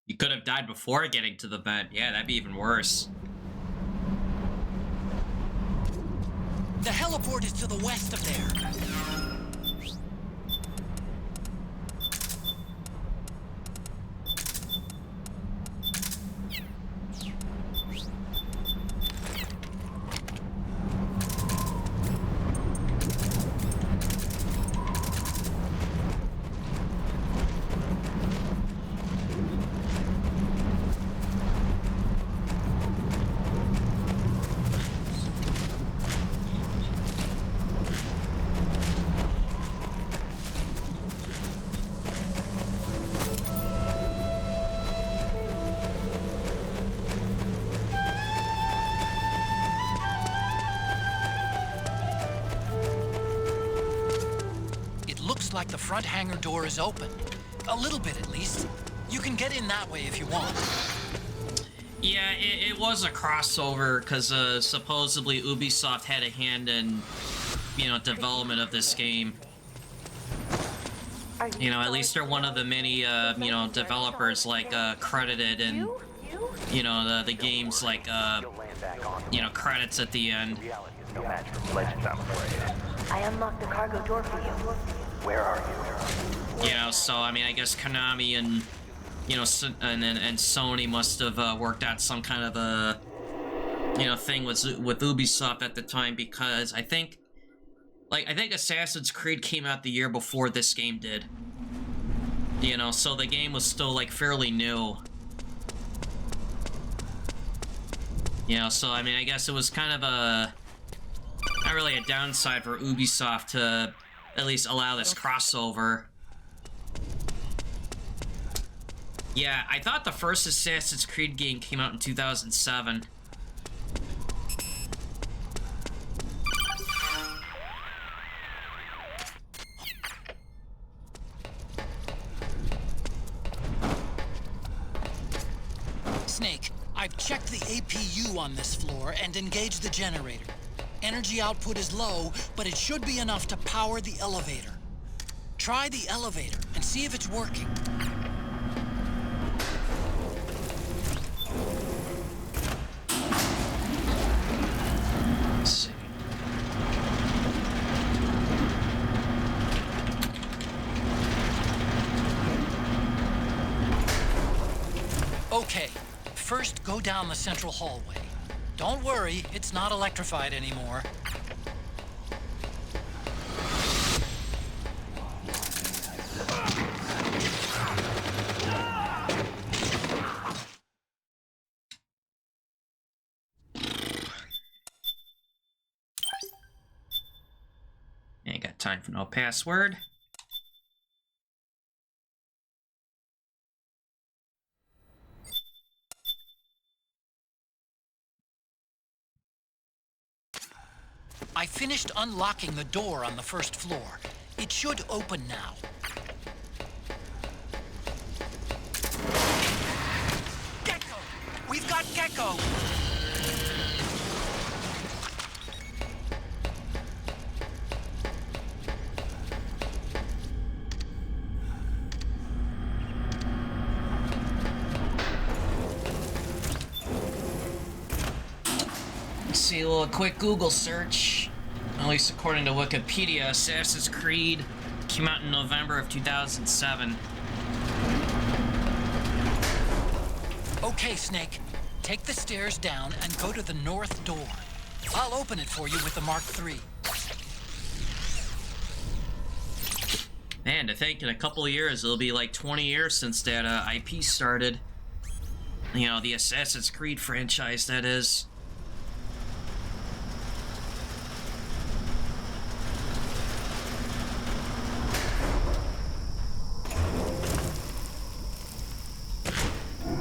You could have died before getting to the vent. Yeah, that'd be even worse. The heliport is to the west of there. Like the front hangar door is open. A little bit, at least. You can get in that way if you want. Yeah, it was a crossover, because supposedly Ubisoft had a hand in, you know, development of this game. You know, at least they're one of the many, you know, developers, like, credited in, you know, the game's, like, you know, credits at the end. I unlocked the cargo door for you. Where are you? You know, so, I mean, I guess Konami and, you know, and Sony must have worked out some kind of a, you know, thing with Ubisoft at the time, because I think Assassin's Creed came out the year before this game did. You know, so the game was still, like, fairly new. You know, so, I mean, I guess it was kind of a, not really a downside for Ubisoft to at least allow this crossover. Yeah, I thought the first Assassin's Creed game came out in 2007. Snake, I've checked the APU on this floor and engaged the generator. Energy output is low, but it should be enough to power the elevator. Try the elevator and see if it's working. Let's see. Okay, first go down the central hallway. Don't worry, it's not electrified anymore. Ain't got time for no password. I finished unlocking the door on the first floor. It should open now. Gecko! We've got Gecko! See a little quick Google search. At least according to Wikipedia, Assassin's Creed came out in November of 2007. Okay, Snake. Take the stairs down and go to the north door. I'll open it for you with the Mark III. Man, to think in a couple of years, it'll be like 20 years since that IP started. You know, the Assassin's Creed franchise, that is.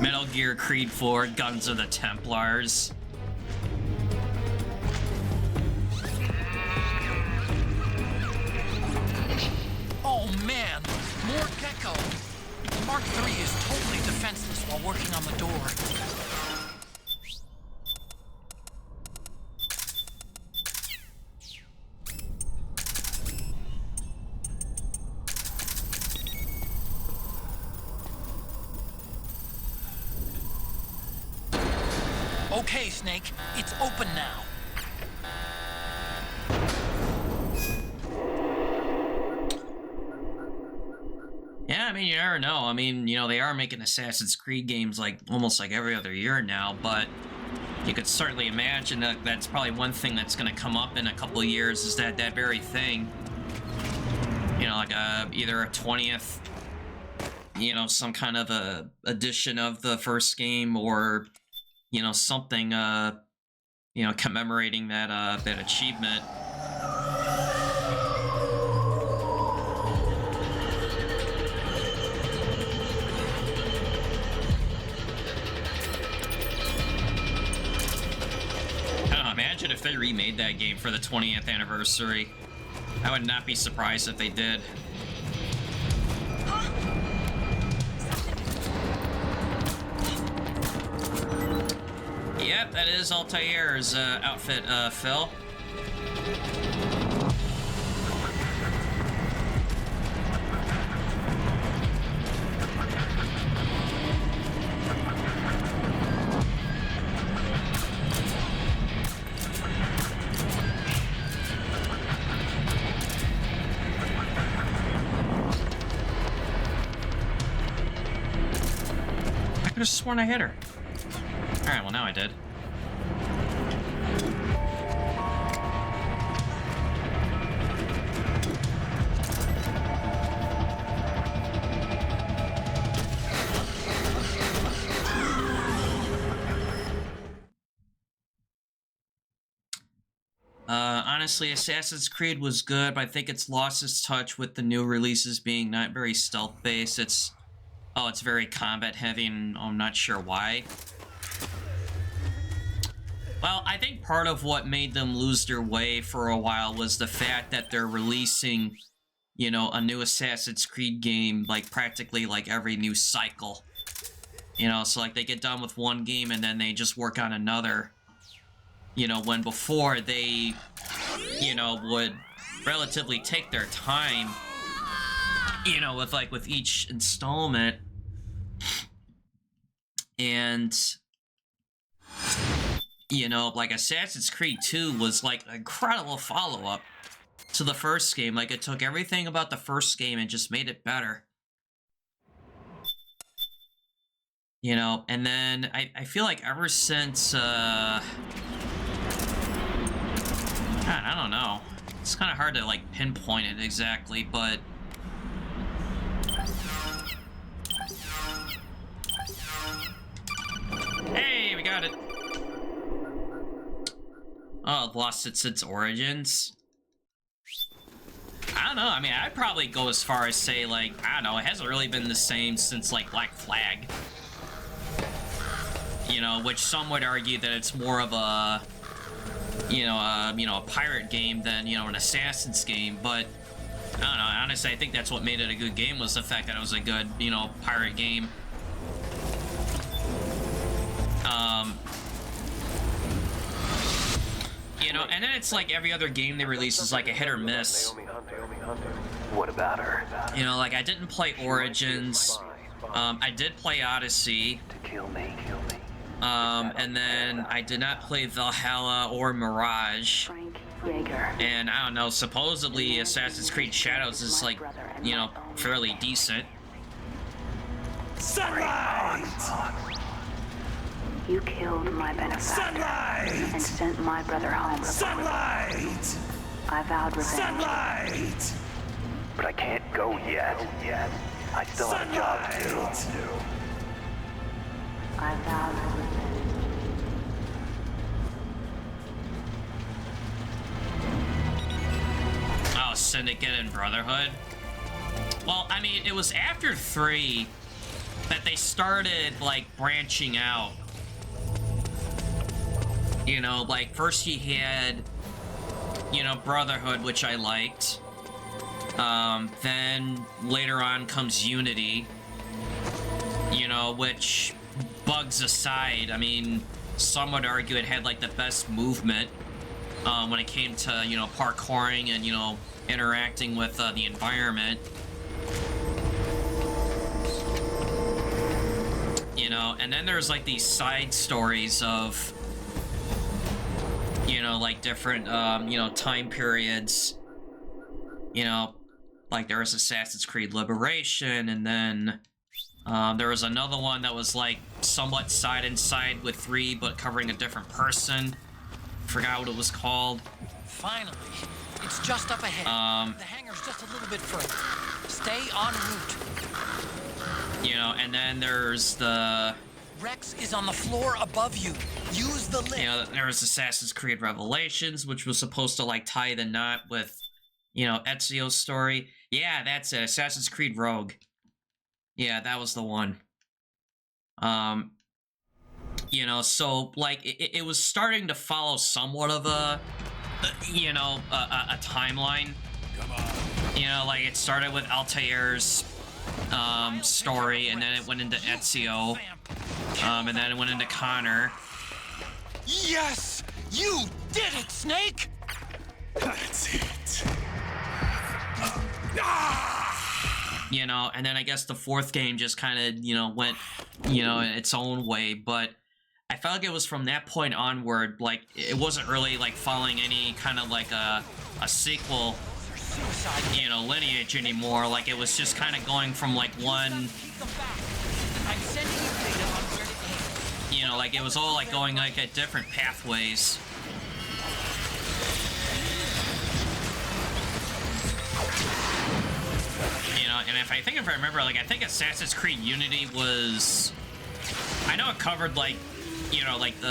Metal Gear Creed 4, Guns of the Templars. Oh man, more Gecko. The Mark III is totally defenseless while working on the door. Okay, Snake, it's open now. Yeah, I mean, you never know. I mean, you know, they are making Assassin's Creed games like almost like every other year now, but you could certainly imagine that that's probably one thing that's going to come up in a couple of years is that very thing. You know, like either a 20th, you know, some kind of a edition of the first game, or you know, something, you know, commemorating that achievement. I don't know, imagine if they remade that game for the 20th anniversary. I would not be surprised if they did. Yep, that is Altair's outfit, Phil. I could have sworn I hit her. Alright, well now I did. Honestly, Assassin's Creed was good, but I think it's lost its touch with the new releases being not very stealth-based. It's very combat-heavy, and I'm not sure why. Well, I think part of what made them lose their way for a while was the fact that they're releasing, you know, a new Assassin's Creed game, like, practically, like, every new cycle. You know, so like they get done with one game and then they just work on another. You know, when before they, you know, would relatively take their time, you know, with each installment. And, you know, like Assassin's Creed 2 was like an incredible follow-up to the first game. Like, it took everything about the first game and just made it better. You know, and then I feel like ever since, God, I don't know. It's kind of hard to, like, pinpoint it exactly, but... Hey, we got it! Oh, lost it since Origins? I don't know, I mean, I'd probably go as far as say, like, I don't know, it hasn't really been the same since, like, Black Flag. You know, which some would argue that it's more of a, a pirate game than, you know, an Assassin's game, but I don't know, honestly, I think that's what made it a good game, was the fact that it was a good, you know, pirate game. You know, and then it's like every other game they release is like a hit or miss. What about her? You know, like I didn't play Origins, I did play Odyssey. To kill me. And then I did not play Valhalla or Mirage. And I don't know, supposedly Assassin's Creed Shadows is like, you know, fairly decent. Sunlight! You killed my benefactor and sent my brother home. Sunlight! I vowed revenge. Sunlight! But I can't go yet. I still have a job to do. I vowed revenge. Oh, Syndicate and Brotherhood? Well, I mean, it was after 3 that they started, like, branching out. You know, like, first he had, you know, Brotherhood, which I liked. Then later on comes Unity, you know, which, bugs aside, I mean, some would argue it had, like, the best movement when it came to, you know, parkouring and, you know, interacting with the environment. You know, and then there's, like, these side stories of, you know, like, different, you know, time periods. You know, like, there was Assassin's Creed Liberation, and then there was another one that was, like, somewhat side and side with 3, but covering a different person. Forgot what it was called. Finally, it's just up ahead. The hangar's just a little bit further. Stay en route. You know, and then there's the... Rex is on the floor above you. Use the lift. You know, there was Assassin's Creed Revelations, which was supposed to, like, tie the knot with, you know, Ezio's story. Yeah, that's it. Assassin's Creed Rogue. Yeah, that was the one. You know, so, like, it was starting to follow somewhat of a, you know, a timeline. Come on. You know, like, it started with Altair's story, and then it went into Ezio, and then it went into Connor. Yes! You did it, Snake! That's it. You know, and then I guess the 4th game just kind of, you know, went, you know, in its own way, but I felt like it was from that point onward, like, it wasn't really, like, following any kind of, like, a sequel, you know, lineage anymore. Like, it was just kind of going from, like, one, you know, like, it was all, like, going, like, at different pathways. You know, and if I remember, like, I think Assassin's Creed Unity was, I know it covered, like, you know, like, the,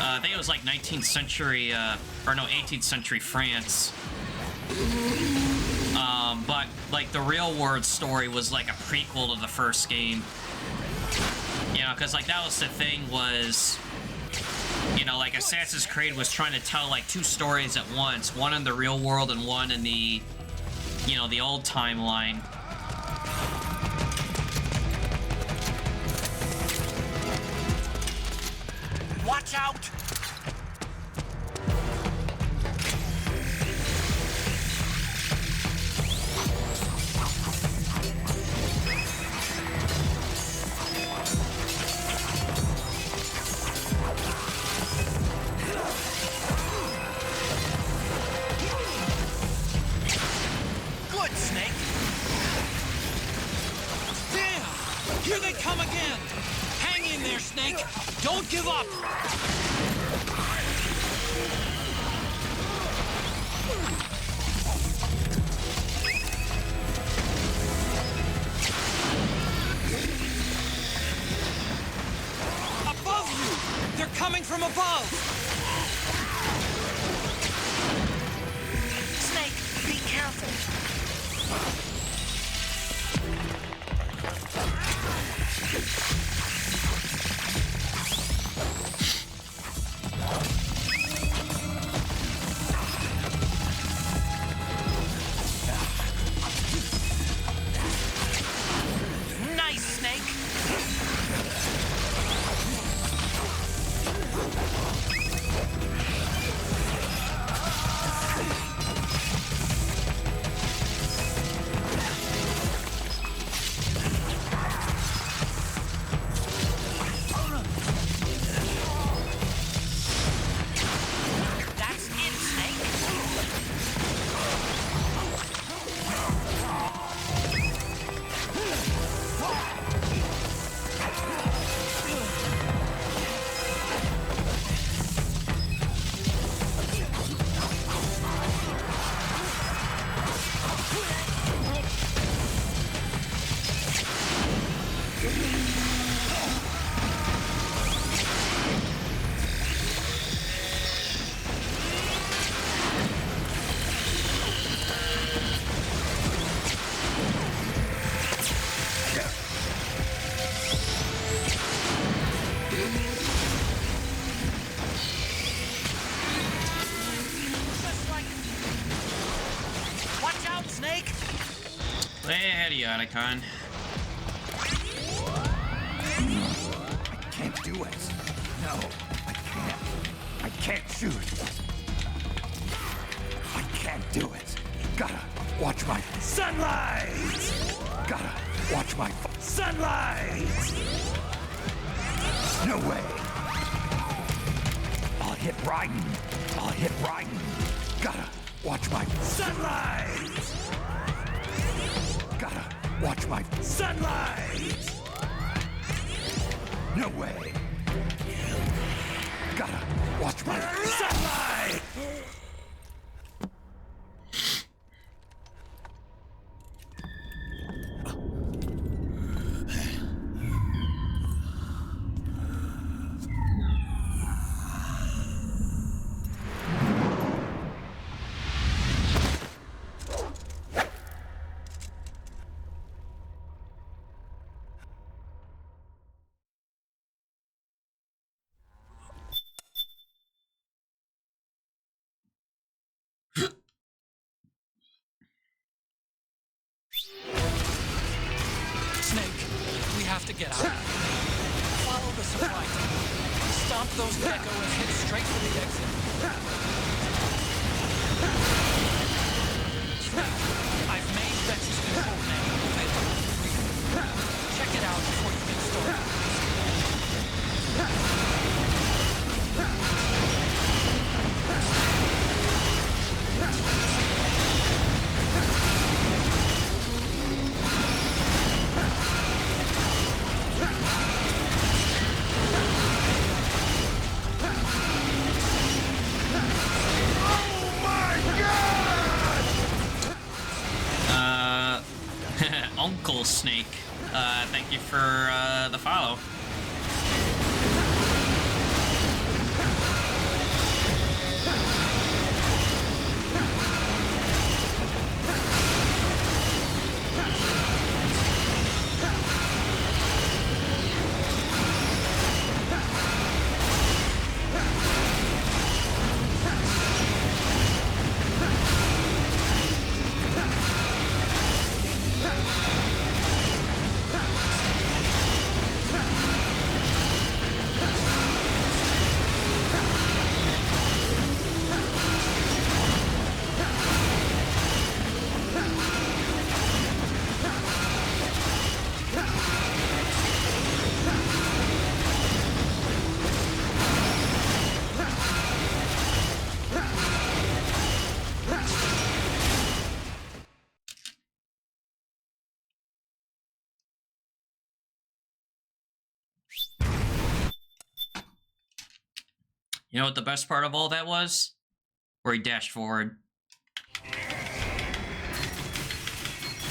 I think it was, like, 19th century, or no, 18th century France. But, like, the real world story was, like, a prequel to the first game. You know, because, like, that was the thing was, you know, like, Assassin's Creed was trying to tell, like, 2 stories at once. One in the real world and one in the, you know, the old timeline. Watch out! Good, Snake. Damn! Here they come again! Hang in there, Snake! Don't give up! Above you! They're coming from above! Snake, be careful! Nice, Snake! That's it, Snake! Just like... Watch out, Snake! Way ahead of you, Otacon. I can't do it. No, I can't. I can't shoot. I can't do it. Gotta watch my sunlight. Gotta watch my sunlight. No way. I'll hit Raiden. I'll hit Raiden. Gotta watch my sunlight. Gotta watch my sunlight. No way. Gotta watch my sunlight. Snake, we have to get out. Follow the supply team. Stomp those Gecko and head straight for the exit. Snake, I've made Rex's control manual available for you. Check it out before you get started. Uncle Snake, thank you for the follow. You know what the best part of all that was? Where he dashed forward.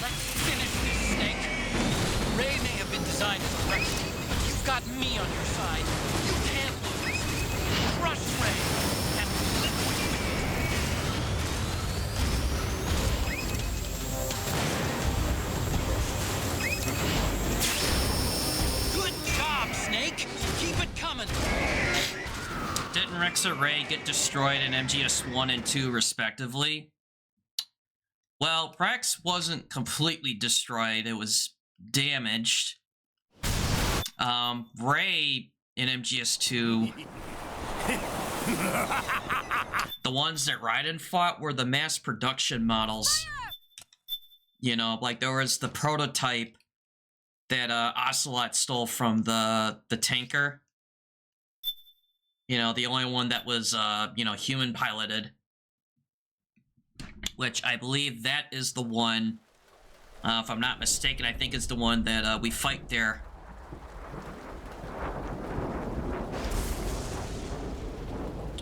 Let's finish this, Snake. Ray may have been designed as a rescue, but you've got me on your side. You can't lose. Crush Ray and liquidate. Good job, Snake. Keep it coming. Didn't Rex or Ray get destroyed in MGS1 and 2 respectively? Well, Rex wasn't completely destroyed, it was damaged. Ray in MGS2, the ones that Raiden fought were the mass production models. You know, like there was the prototype that Ocelot stole from the tanker. You know, the only one that was, you know, human piloted. Which I believe that is the one, if I'm not mistaken, I think it's the one that we fight there.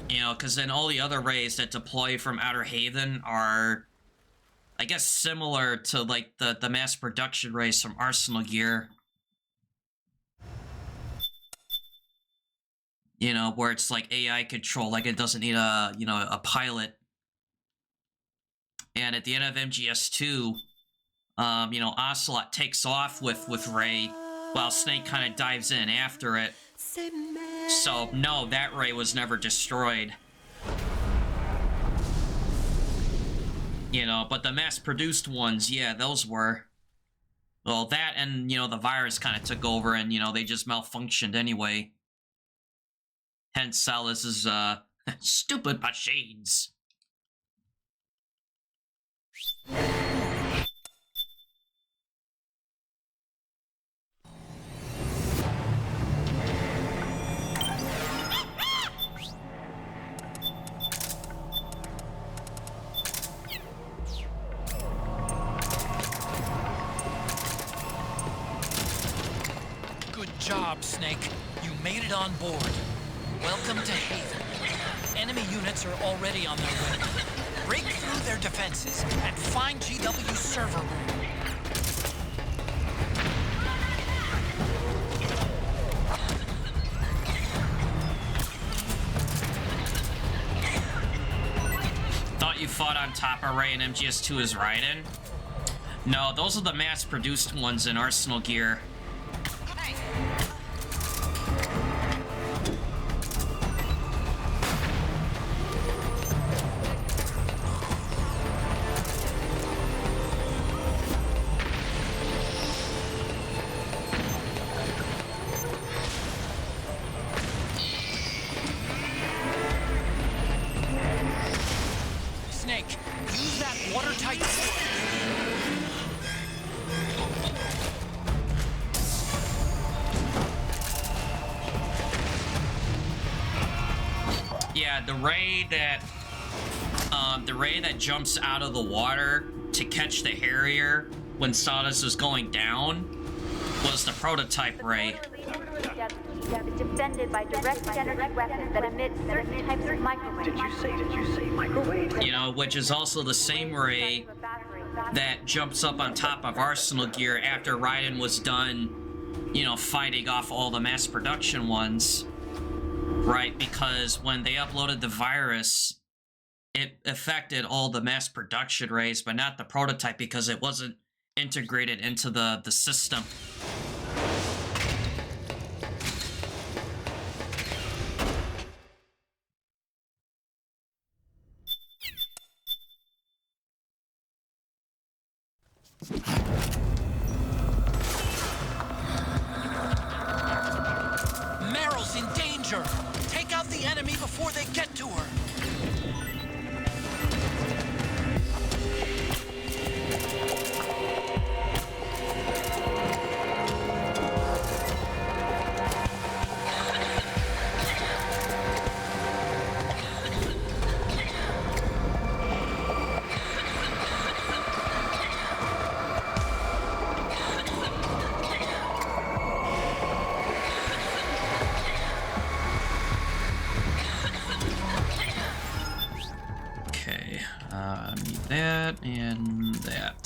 You know, because then all the other rays that deploy from Outer Haven are, I guess, similar to, like, the mass production rays from Arsenal Gear. You know, where it's like AI control, like it doesn't need a, you know, a pilot. And at the end of MGS2, you know, Ocelot takes off with Ray while Snake kind of dives in after it. So, no, that Ray was never destroyed. You know, but the mass-produced ones, yeah, those were. Well, that and, you know, the virus kind of took over and, you know, they just malfunctioned anyway. Hence, Salus's, stupid machines. Good job, Snake. You made it on board. Welcome to Haven. Enemy units are already on their way. Break through their defenses and find GW's server room. Thought you fought on top of Ray in MGS2 as Raiden? No, those are the mass-produced ones in Arsenal Gear. Snake, use that watertight sword. Yeah, the ray that jumps out of the water to catch the Harrier when Stardust was going down was the prototype ray. Defended by direct energy weapons that emit certain types of microwaves. Did you say microwave? You know, which is also the same ray that jumps up on top of Arsenal Gear after Raiden was done, you know, fighting off all the mass production ones. Right, because when they uploaded the virus, it affected all the mass production rays, but not the prototype because it wasn't integrated into the system. Meryl's in danger. Take out the enemy before they get to her. that.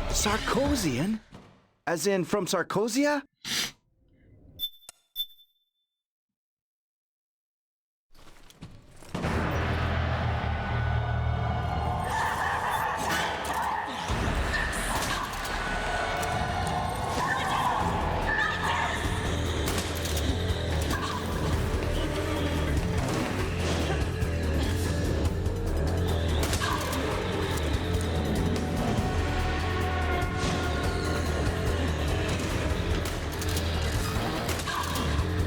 Sarkozian? As in from Sarkozia?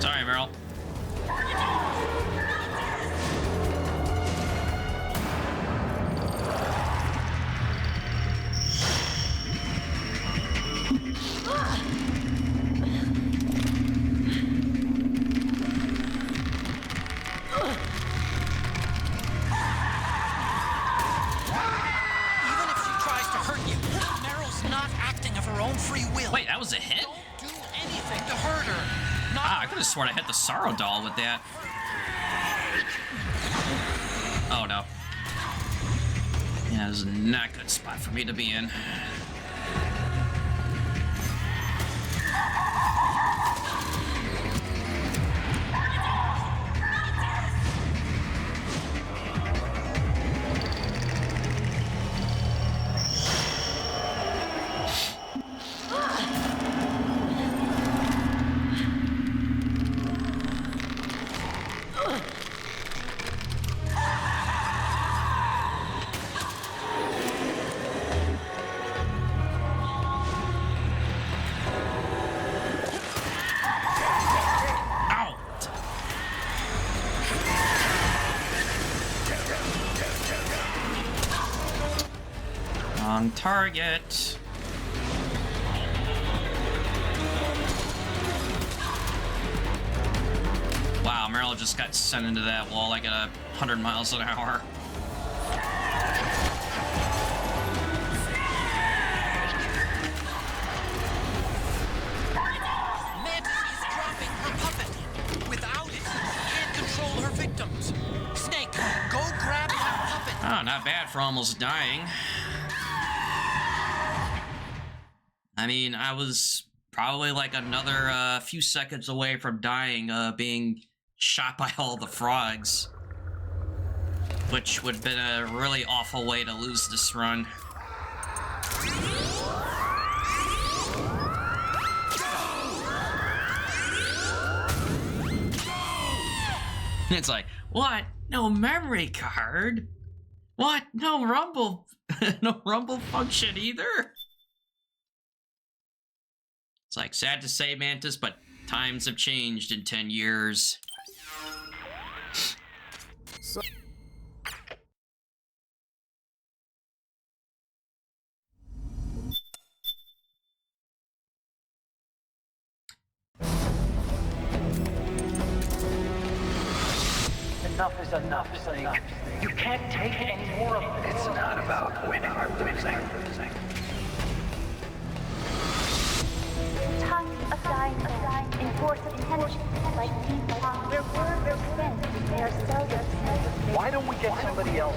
Sorry, Meryl. Even if she tries to hurt you, Meryl's not acting of her own free will. Wait, that was a hit? Don't do anything to hurt her. Not Ah, I could have sworn I hit the Sorrow Doll with that. Oh no. Yeah, this is not a good spot for me to be in. Wrong target. Wow, Meryl just got sent into that wall like at 100 miles an hour. Mantis is dropping her puppet. Without it, she can't control her victims. Snake, go grab that puppet. Oh, not bad for almost dying. I mean, I was probably like another few seconds away from dying, being shot by all the frogs. Which would have been a really awful way to lose this run. It's like, what? No memory card? What? No rumble, no rumble function either? It's like, sad to say, Mantis, but times have changed in 10 years. Enough is enough, Snake. You can't take any more of this. It's not about winning or losing. Tons of dying in force of tension, like deep pond. Their words are spent. They are seldom said. Why don't we get somebody else?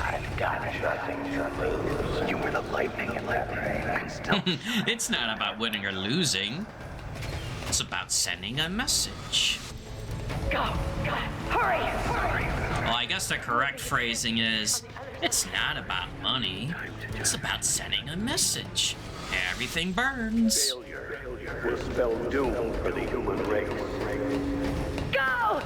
I've got nothing to lose. You were the lightning in that rain. I still... It's not about winning or losing. It's about sending a message. Go! Hurry! Well, I guess the correct phrasing is, it's not about money. It's about sending a message. Everything burns. Failure will spell doom for the human race. Go!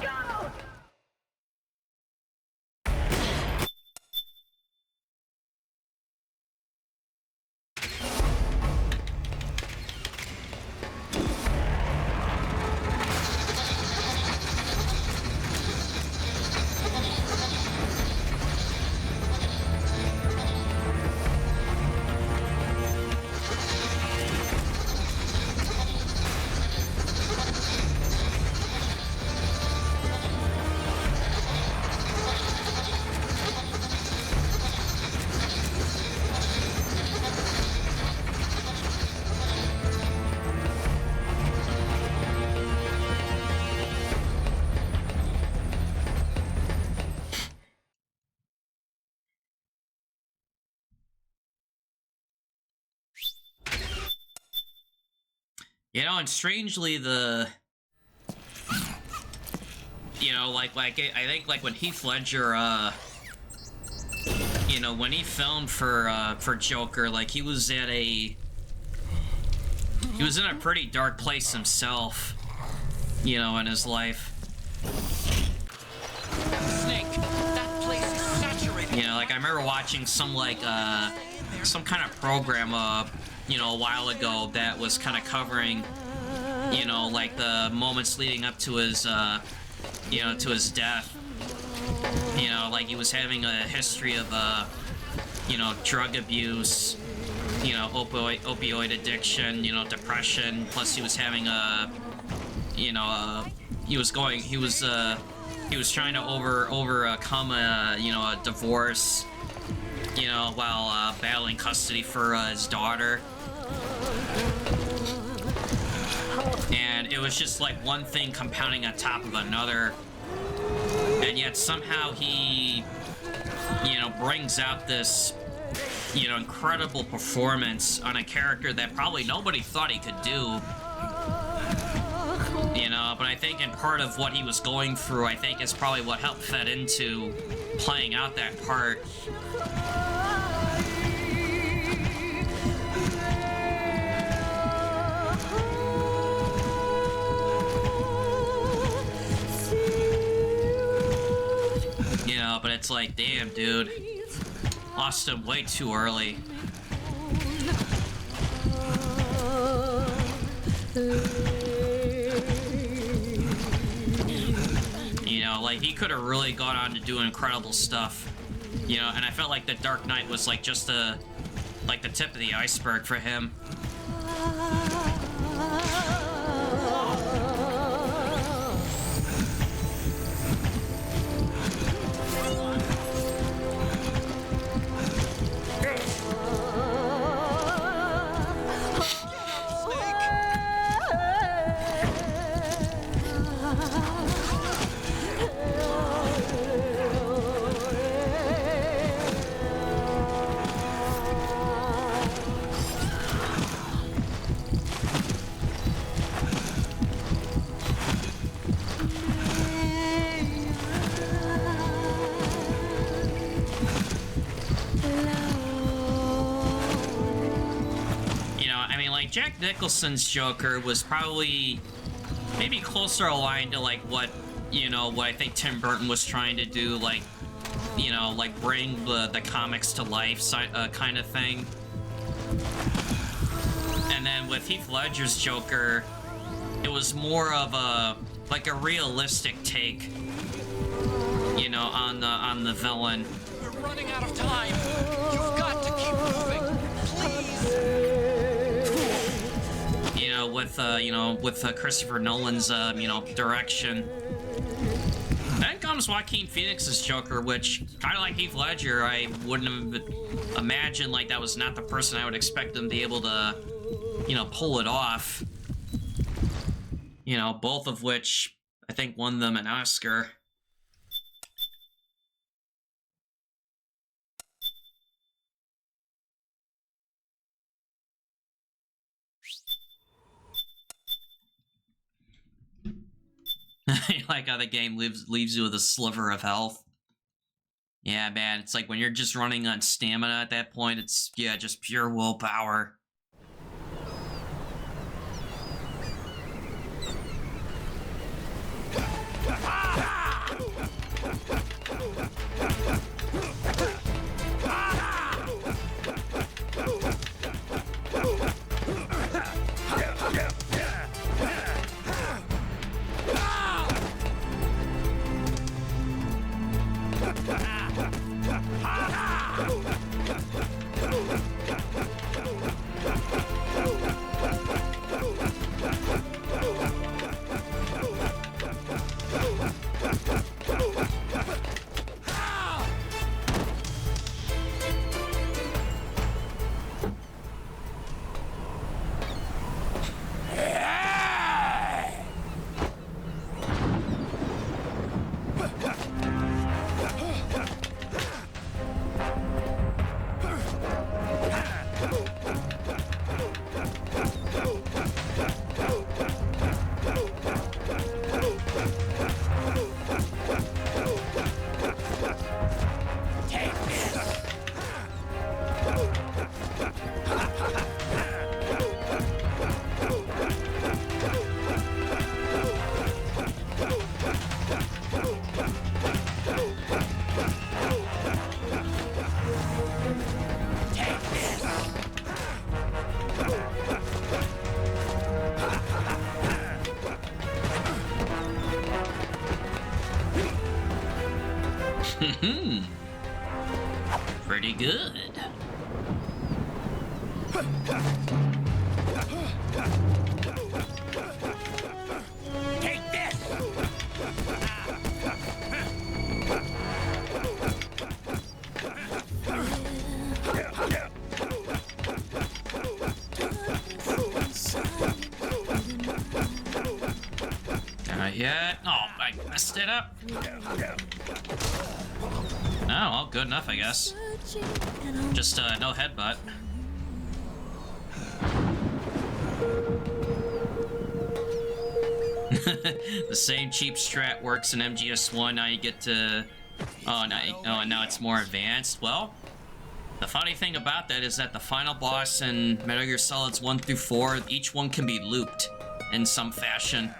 You know, and strangely, the... You know, like I think, like, when Heath Ledger, you know, when he filmed for Joker, like, he was at a... He was in a pretty dark place himself, you know, in his life. Snake, that place is saturated. You know, like, I remember watching some, like, some kind of program, you know, a while ago that was kind of covering, you know, like, the moments leading up to his, you know, to his death. You know, like, he was having a history of, you know, drug abuse, you know, opioid addiction, you know, depression, plus he was having a, you know, he was trying to overcome a, you know, a divorce, you know, while battling custody for his daughter. And it was just like one thing compounding on top of another, and yet somehow he, you know, brings out this, you know, incredible performance on a character that probably nobody thought he could do. You know, but I think in part of what he was going through, I think is probably what helped fed into playing out that part. You know, but it's like, damn, dude. Lost him way too early. You know, like, he could have really gone on to do incredible stuff. You know, and I felt like The Dark Knight was, like, just the tip of the iceberg for him. Jack Nicholson's Joker was probably maybe closer aligned to, like, what, you know, what I think Tim Burton was trying to do, like, you know, like, bring the comics to life kind of thing. And then with Heath Ledger's Joker, it was more of a, like, a realistic take, you know, on the villain. We're running out of time. You've got to keep moving. Please. You know, with Christopher Nolan's, you know, direction. Then comes Joaquin Phoenix's Joker, which, kind of like Heath Ledger, I wouldn't have imagined, like, that was not the person I would expect them to be able to, you know, pull it off. You know, both of which, I think, won them an Oscar. I like how the game leaves you with a sliver of health. Yeah, man, it's like when you're just running on stamina at that point, it's, yeah, just pure willpower. Pretty good. Take this! Not yet. Oh, I messed it up. Oh, well, good enough, I guess. Just, no headbutt. The same cheap strat works in MGS1. Now you get to... Oh, now it's more advanced. Well, the funny thing about that is that the final boss in Metal Gear Solids 1 through 4, each one can be looped in some fashion.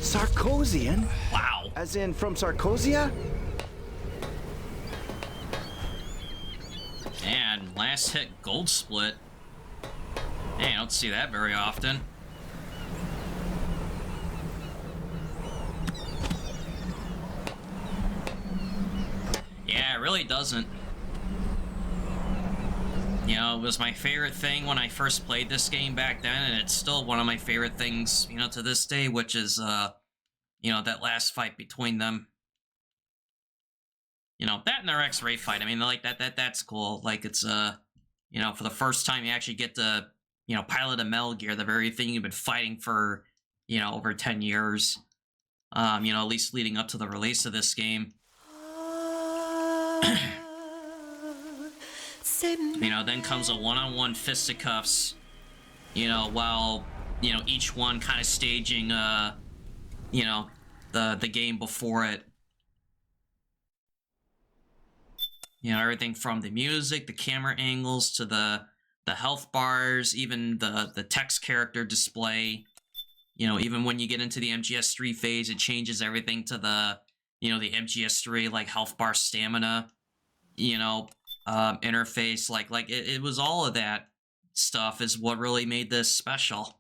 Sarkozian? Wow. As in from Sarkozia? And last hit gold split. Hey, I don't see that very often. Yeah, it really doesn't. You know, it was my favorite thing when I first played this game back then, and it's still one of my favorite things, you know, to this day, which is, you know, that last fight between them. You know, that and their X-ray fight. I mean, like, that's cool. Like, it's, you know, for the first time you actually get to, you know, pilot a Metal Gear, the very thing you've been fighting for, you know, over 10 years. You know, at least leading up to the release of this game. You know, then comes a one-on-one fisticuffs, you know, while, you know, each one kind of staging, you know, the game before it. You know, everything from the music, the camera angles, to the health bars, even the text character display. You know, even when you get into the MGS3 phase, it changes everything to the, you know, the MGS3, like, health bar stamina, you know, interface. Like it was all of that stuff is what really made this special.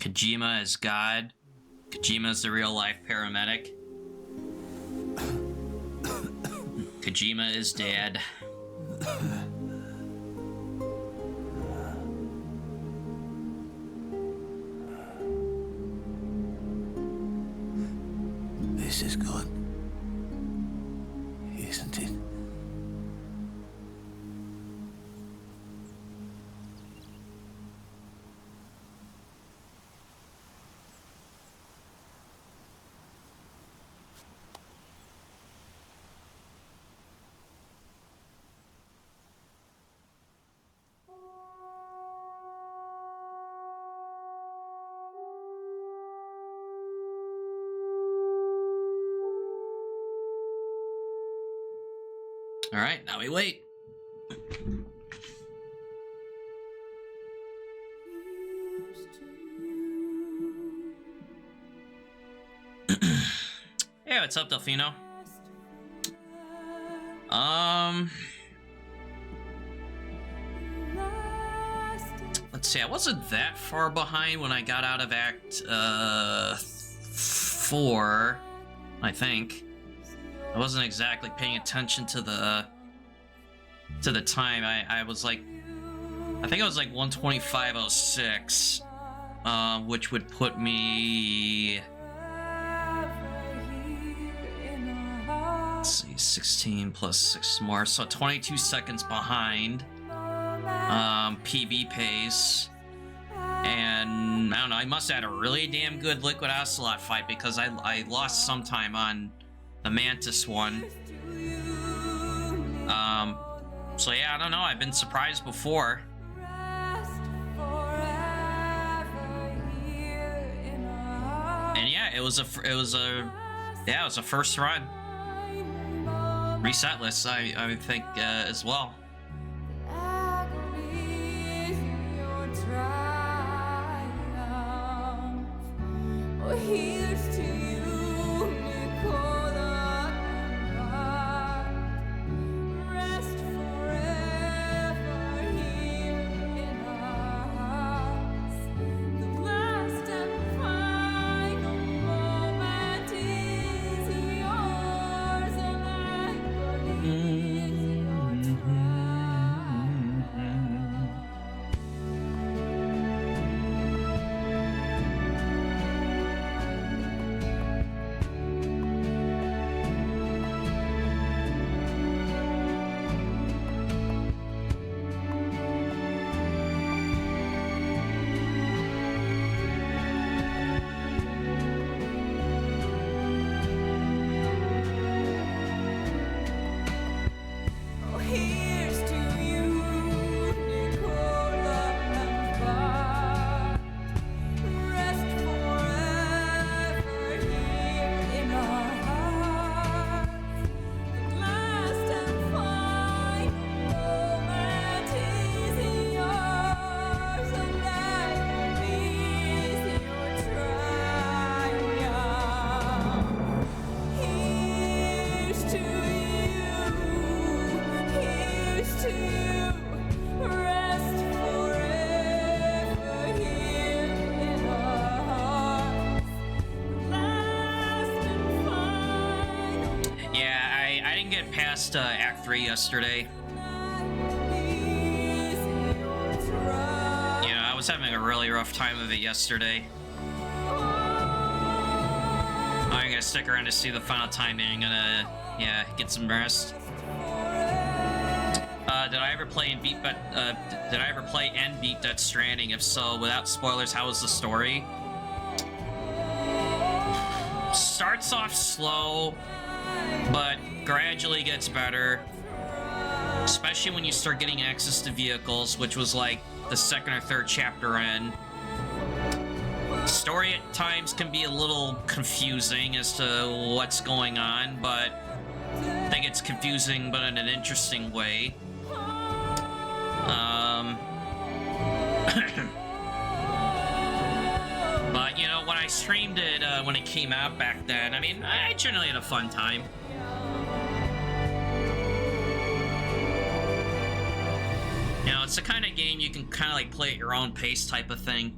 Kojima is God. Kojima is the real-life paramedic. Kojima is dead. This is good, isn't it? All right, now we wait. Hey, what's up, Delfino? Let's see, I wasn't that far behind when I got out of Act 4, I think. I wasn't exactly paying attention to the time. I was like, I think it was like 125.06, which would put me, let's see, 16 plus 6 more, so 22 seconds behind PB pace. And I don't know, I must have had a really damn good Liquid Ocelot fight because I lost some time on the Mantis one. So yeah, I don't know. I've been surprised before. And yeah, it was a first run. Resetless, I think as well. Here's to you, Nicola and God. Rest forever here in our hearts. The last and final moment is yours, and I believe your here's to you, Nicola and God. Rest forever here in our hearts. The last and final moment is yours, and that is your triumph. Here's to you, rest forever here in our hearts. Last and final. Yeah, I didn't get past Act 3 yesterday. You know, I was having a really rough time of it yesterday. I'm gonna stick around to see the final timing. I'm gonna, yeah, get some rest. Did I ever play and beat Death Stranding? If so, without spoilers, how was the story? Starts off slow, but gradually gets better. Especially when you start getting access to vehicles, which was like the second or third chapter in. Story at times can be a little confusing as to what's going on, but I think it's confusing but in an interesting way. But you know, when I streamed it when it came out back then, I mean, I generally had a fun time. You know, it's the kind of game you can kind of like play at your own pace type of thing.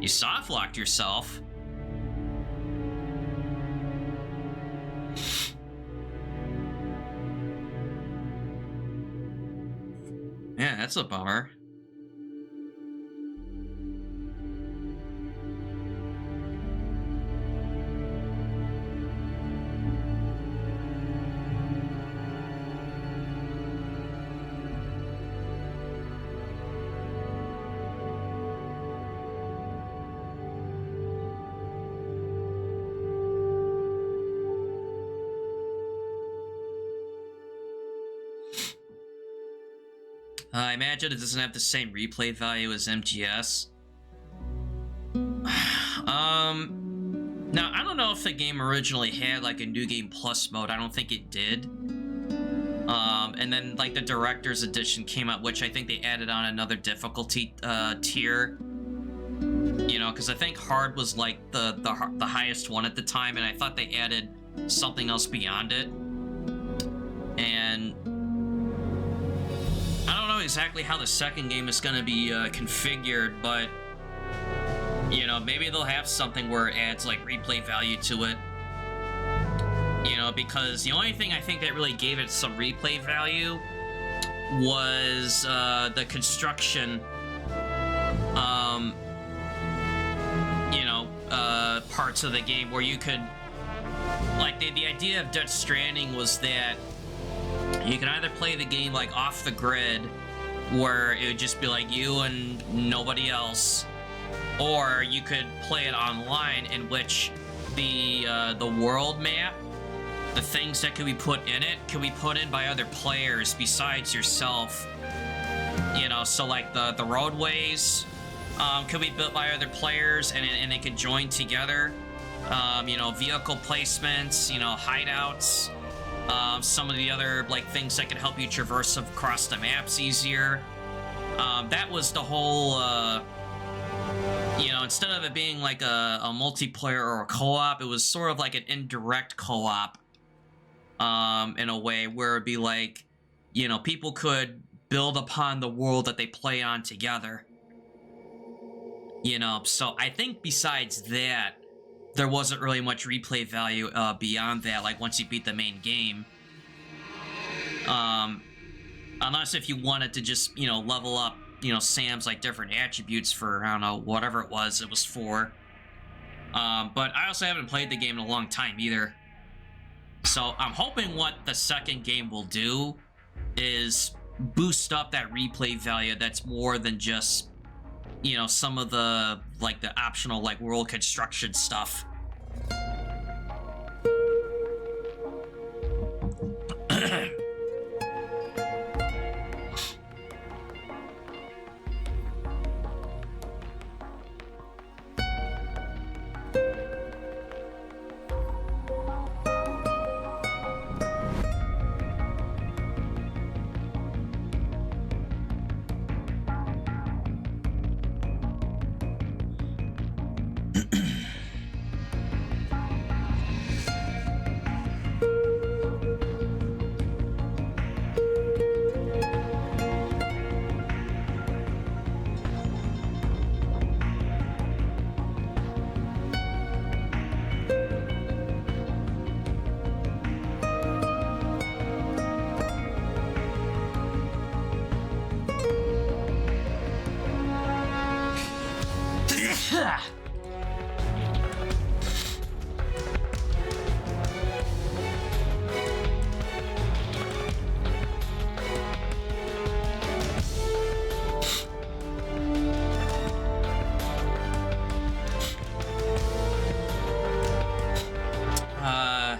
You soft-locked yourself. Yeah, that's a bummer. I imagine it doesn't have the same replay value as MGS. Now, I don't know if the game originally had like a New Game Plus mode. I don't think it did. And then like the Director's Edition came out, which I think they added on another difficulty tier. You know, because I think hard was like the highest one at the time, and I thought they added something else beyond it. And I don't know exactly how the second game is going to be configured, but you know, maybe they'll have something where it adds like replay value to it. You know, because the only thing I think that really gave it some replay value was the construction, you know, parts of the game where you could, like, the idea of Death Stranding was that you can either play the game like off the grid, where it would just be like you and nobody else, or you could play it online, in which the world map, the things that could be put in it, could be put in by other players besides yourself. You know, so like the roadways could be built by other players, and they could join together. You know, vehicle placements, you know, hideouts, some of the other like things that could help you traverse across the maps easier. That was the whole, you know, instead of it being like a multiplayer or a co-op, it was sort of like an indirect co-op, in a way where it'd be like, you know, people could build upon the world that they play on together. You know, so I think besides that, there wasn't really much replay value beyond that, like once you beat the main game. Unless if you wanted to just, you know, level up, you know, Sam's like different attributes for, I don't know, whatever it was for. But I also haven't played the game in a long time either. So I'm hoping what the second game will do is boost up that replay value that's more than just, you know, some of the, like, the optional, like, world construction stuff.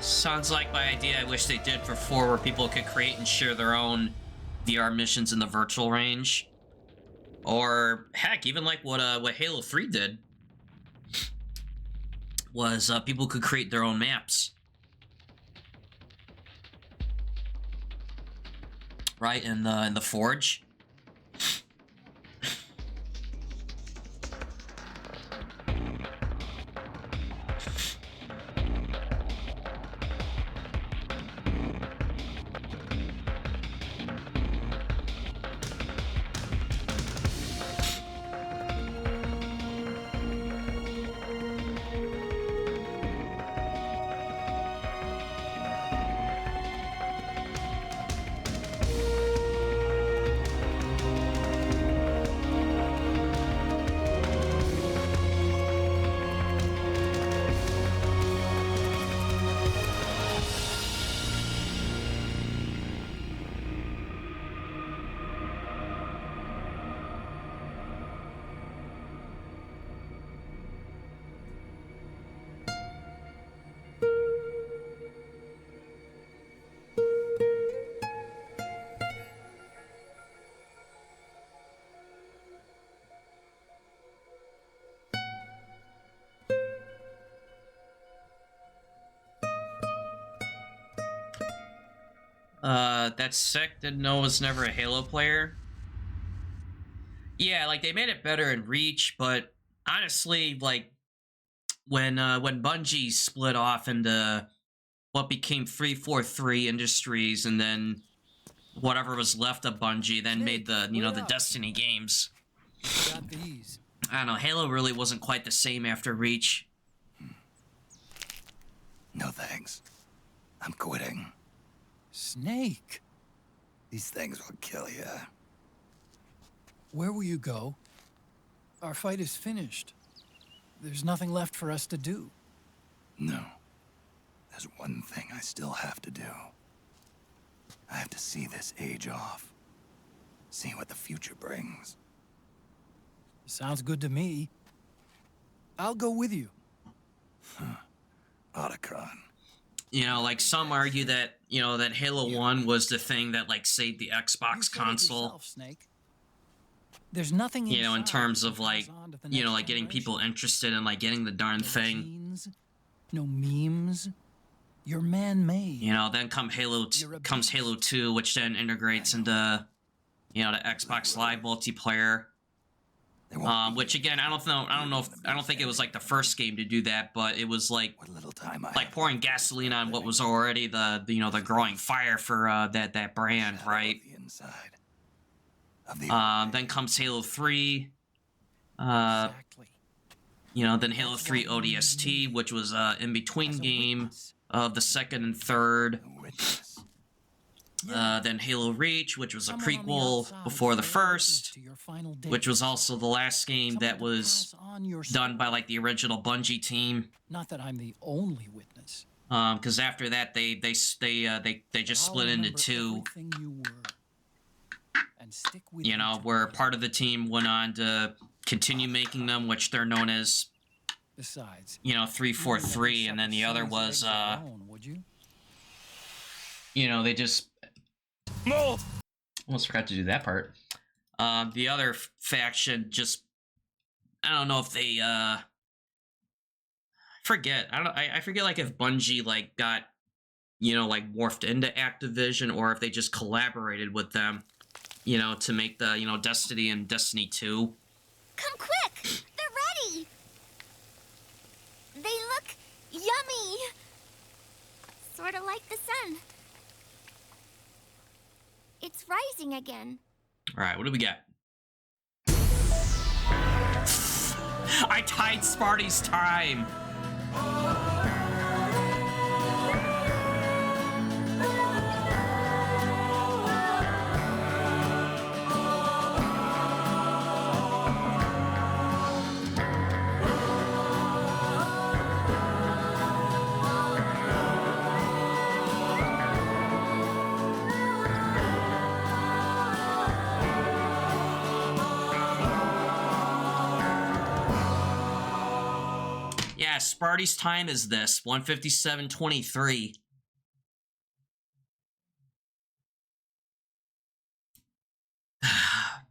Sounds like my idea I wish they did for 4, where people could create and share their own VR missions in the virtual range. Or, heck, even like what Halo 3 did. Was people could create their own maps. Right, in the Forge. That's sick. Didn't know was never a Halo player. Yeah, like they made it better in Reach, but honestly, like when Bungie split off into what became 343 Industries, and then whatever was left of Bungie, then made the the Destiny games. Got these. I don't know. Halo really wasn't quite the same after Reach. No thanks. I'm quitting. Snake. These things will kill you. Where will you go? Our fight is finished. There's nothing left for us to do. No. There's one thing I still have to do. I have to see this age off. See what the future brings. Sounds good to me. I'll go with you. Otacron. You know, like some argue that, that Halo 1 was the thing that like saved the Xbox console. Yourself, Snake. There's nothing in terms of like, like getting people interested in like getting the darn thing. Genes, no memes. You're man-made. Then comes Halo 2, which then integrates into, the Xbox Live multiplayer. Which again, I don't think it was like the first game to do that, but it was like pouring gasoline on what was already the growing fire for that brand, right? Then comes Halo 3. Exactly. Then Halo 3 ODST, which was in between game of the second and third. Then Halo Reach, which was a prequel before the first, which was also the last game that was done by like the original Bungie team. Not that I'm the only witness. Because after that they just split into two. Where part of the team went on to continue making them, which they're known as, besides, 343, and then the other was they just almost forgot to do that part. The other faction just, I don't know if they forget. I forget like if Bungie like got like morphed into Activision, or if they just collaborated with them to make the Destiny and Destiny 2. Come quick! They're ready! They look yummy! Sort of like the sun. It's rising again. Alright, what do we got? I tied Sparty's time! Yeah, Sparty's time is this, 1:57:23.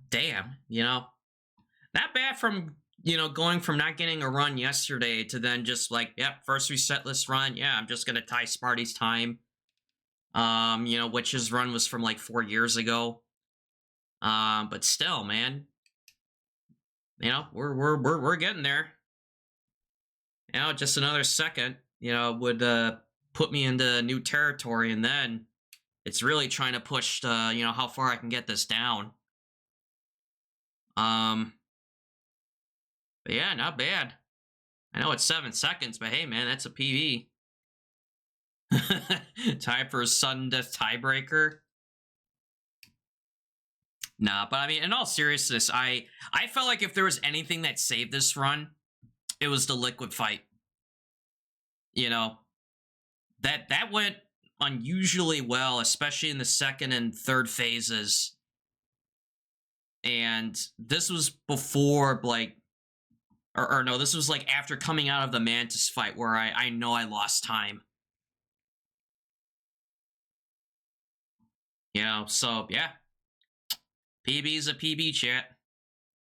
Damn, not bad from, going from not getting a run yesterday to then just like, yep, first resetless run. Yeah, I'm just gonna tie Sparty's time. Which his run was from like 4 years ago. But still, man, we're getting there. Just another second, would put me into new territory, and then it's really trying to push how far I can get this down. But yeah, not bad. I know it's 7 seconds, but hey, man, that's a PB. Time for a sudden death tiebreaker. Nah, but I mean, in all seriousness, I felt like if there was anything that saved this run, it was the liquid fight. That went unusually well, especially in the second and third phases. And this was before, like, or no, this was like after coming out of the Mantis fight, where I know I lost time. So yeah. PB's a PB, chat.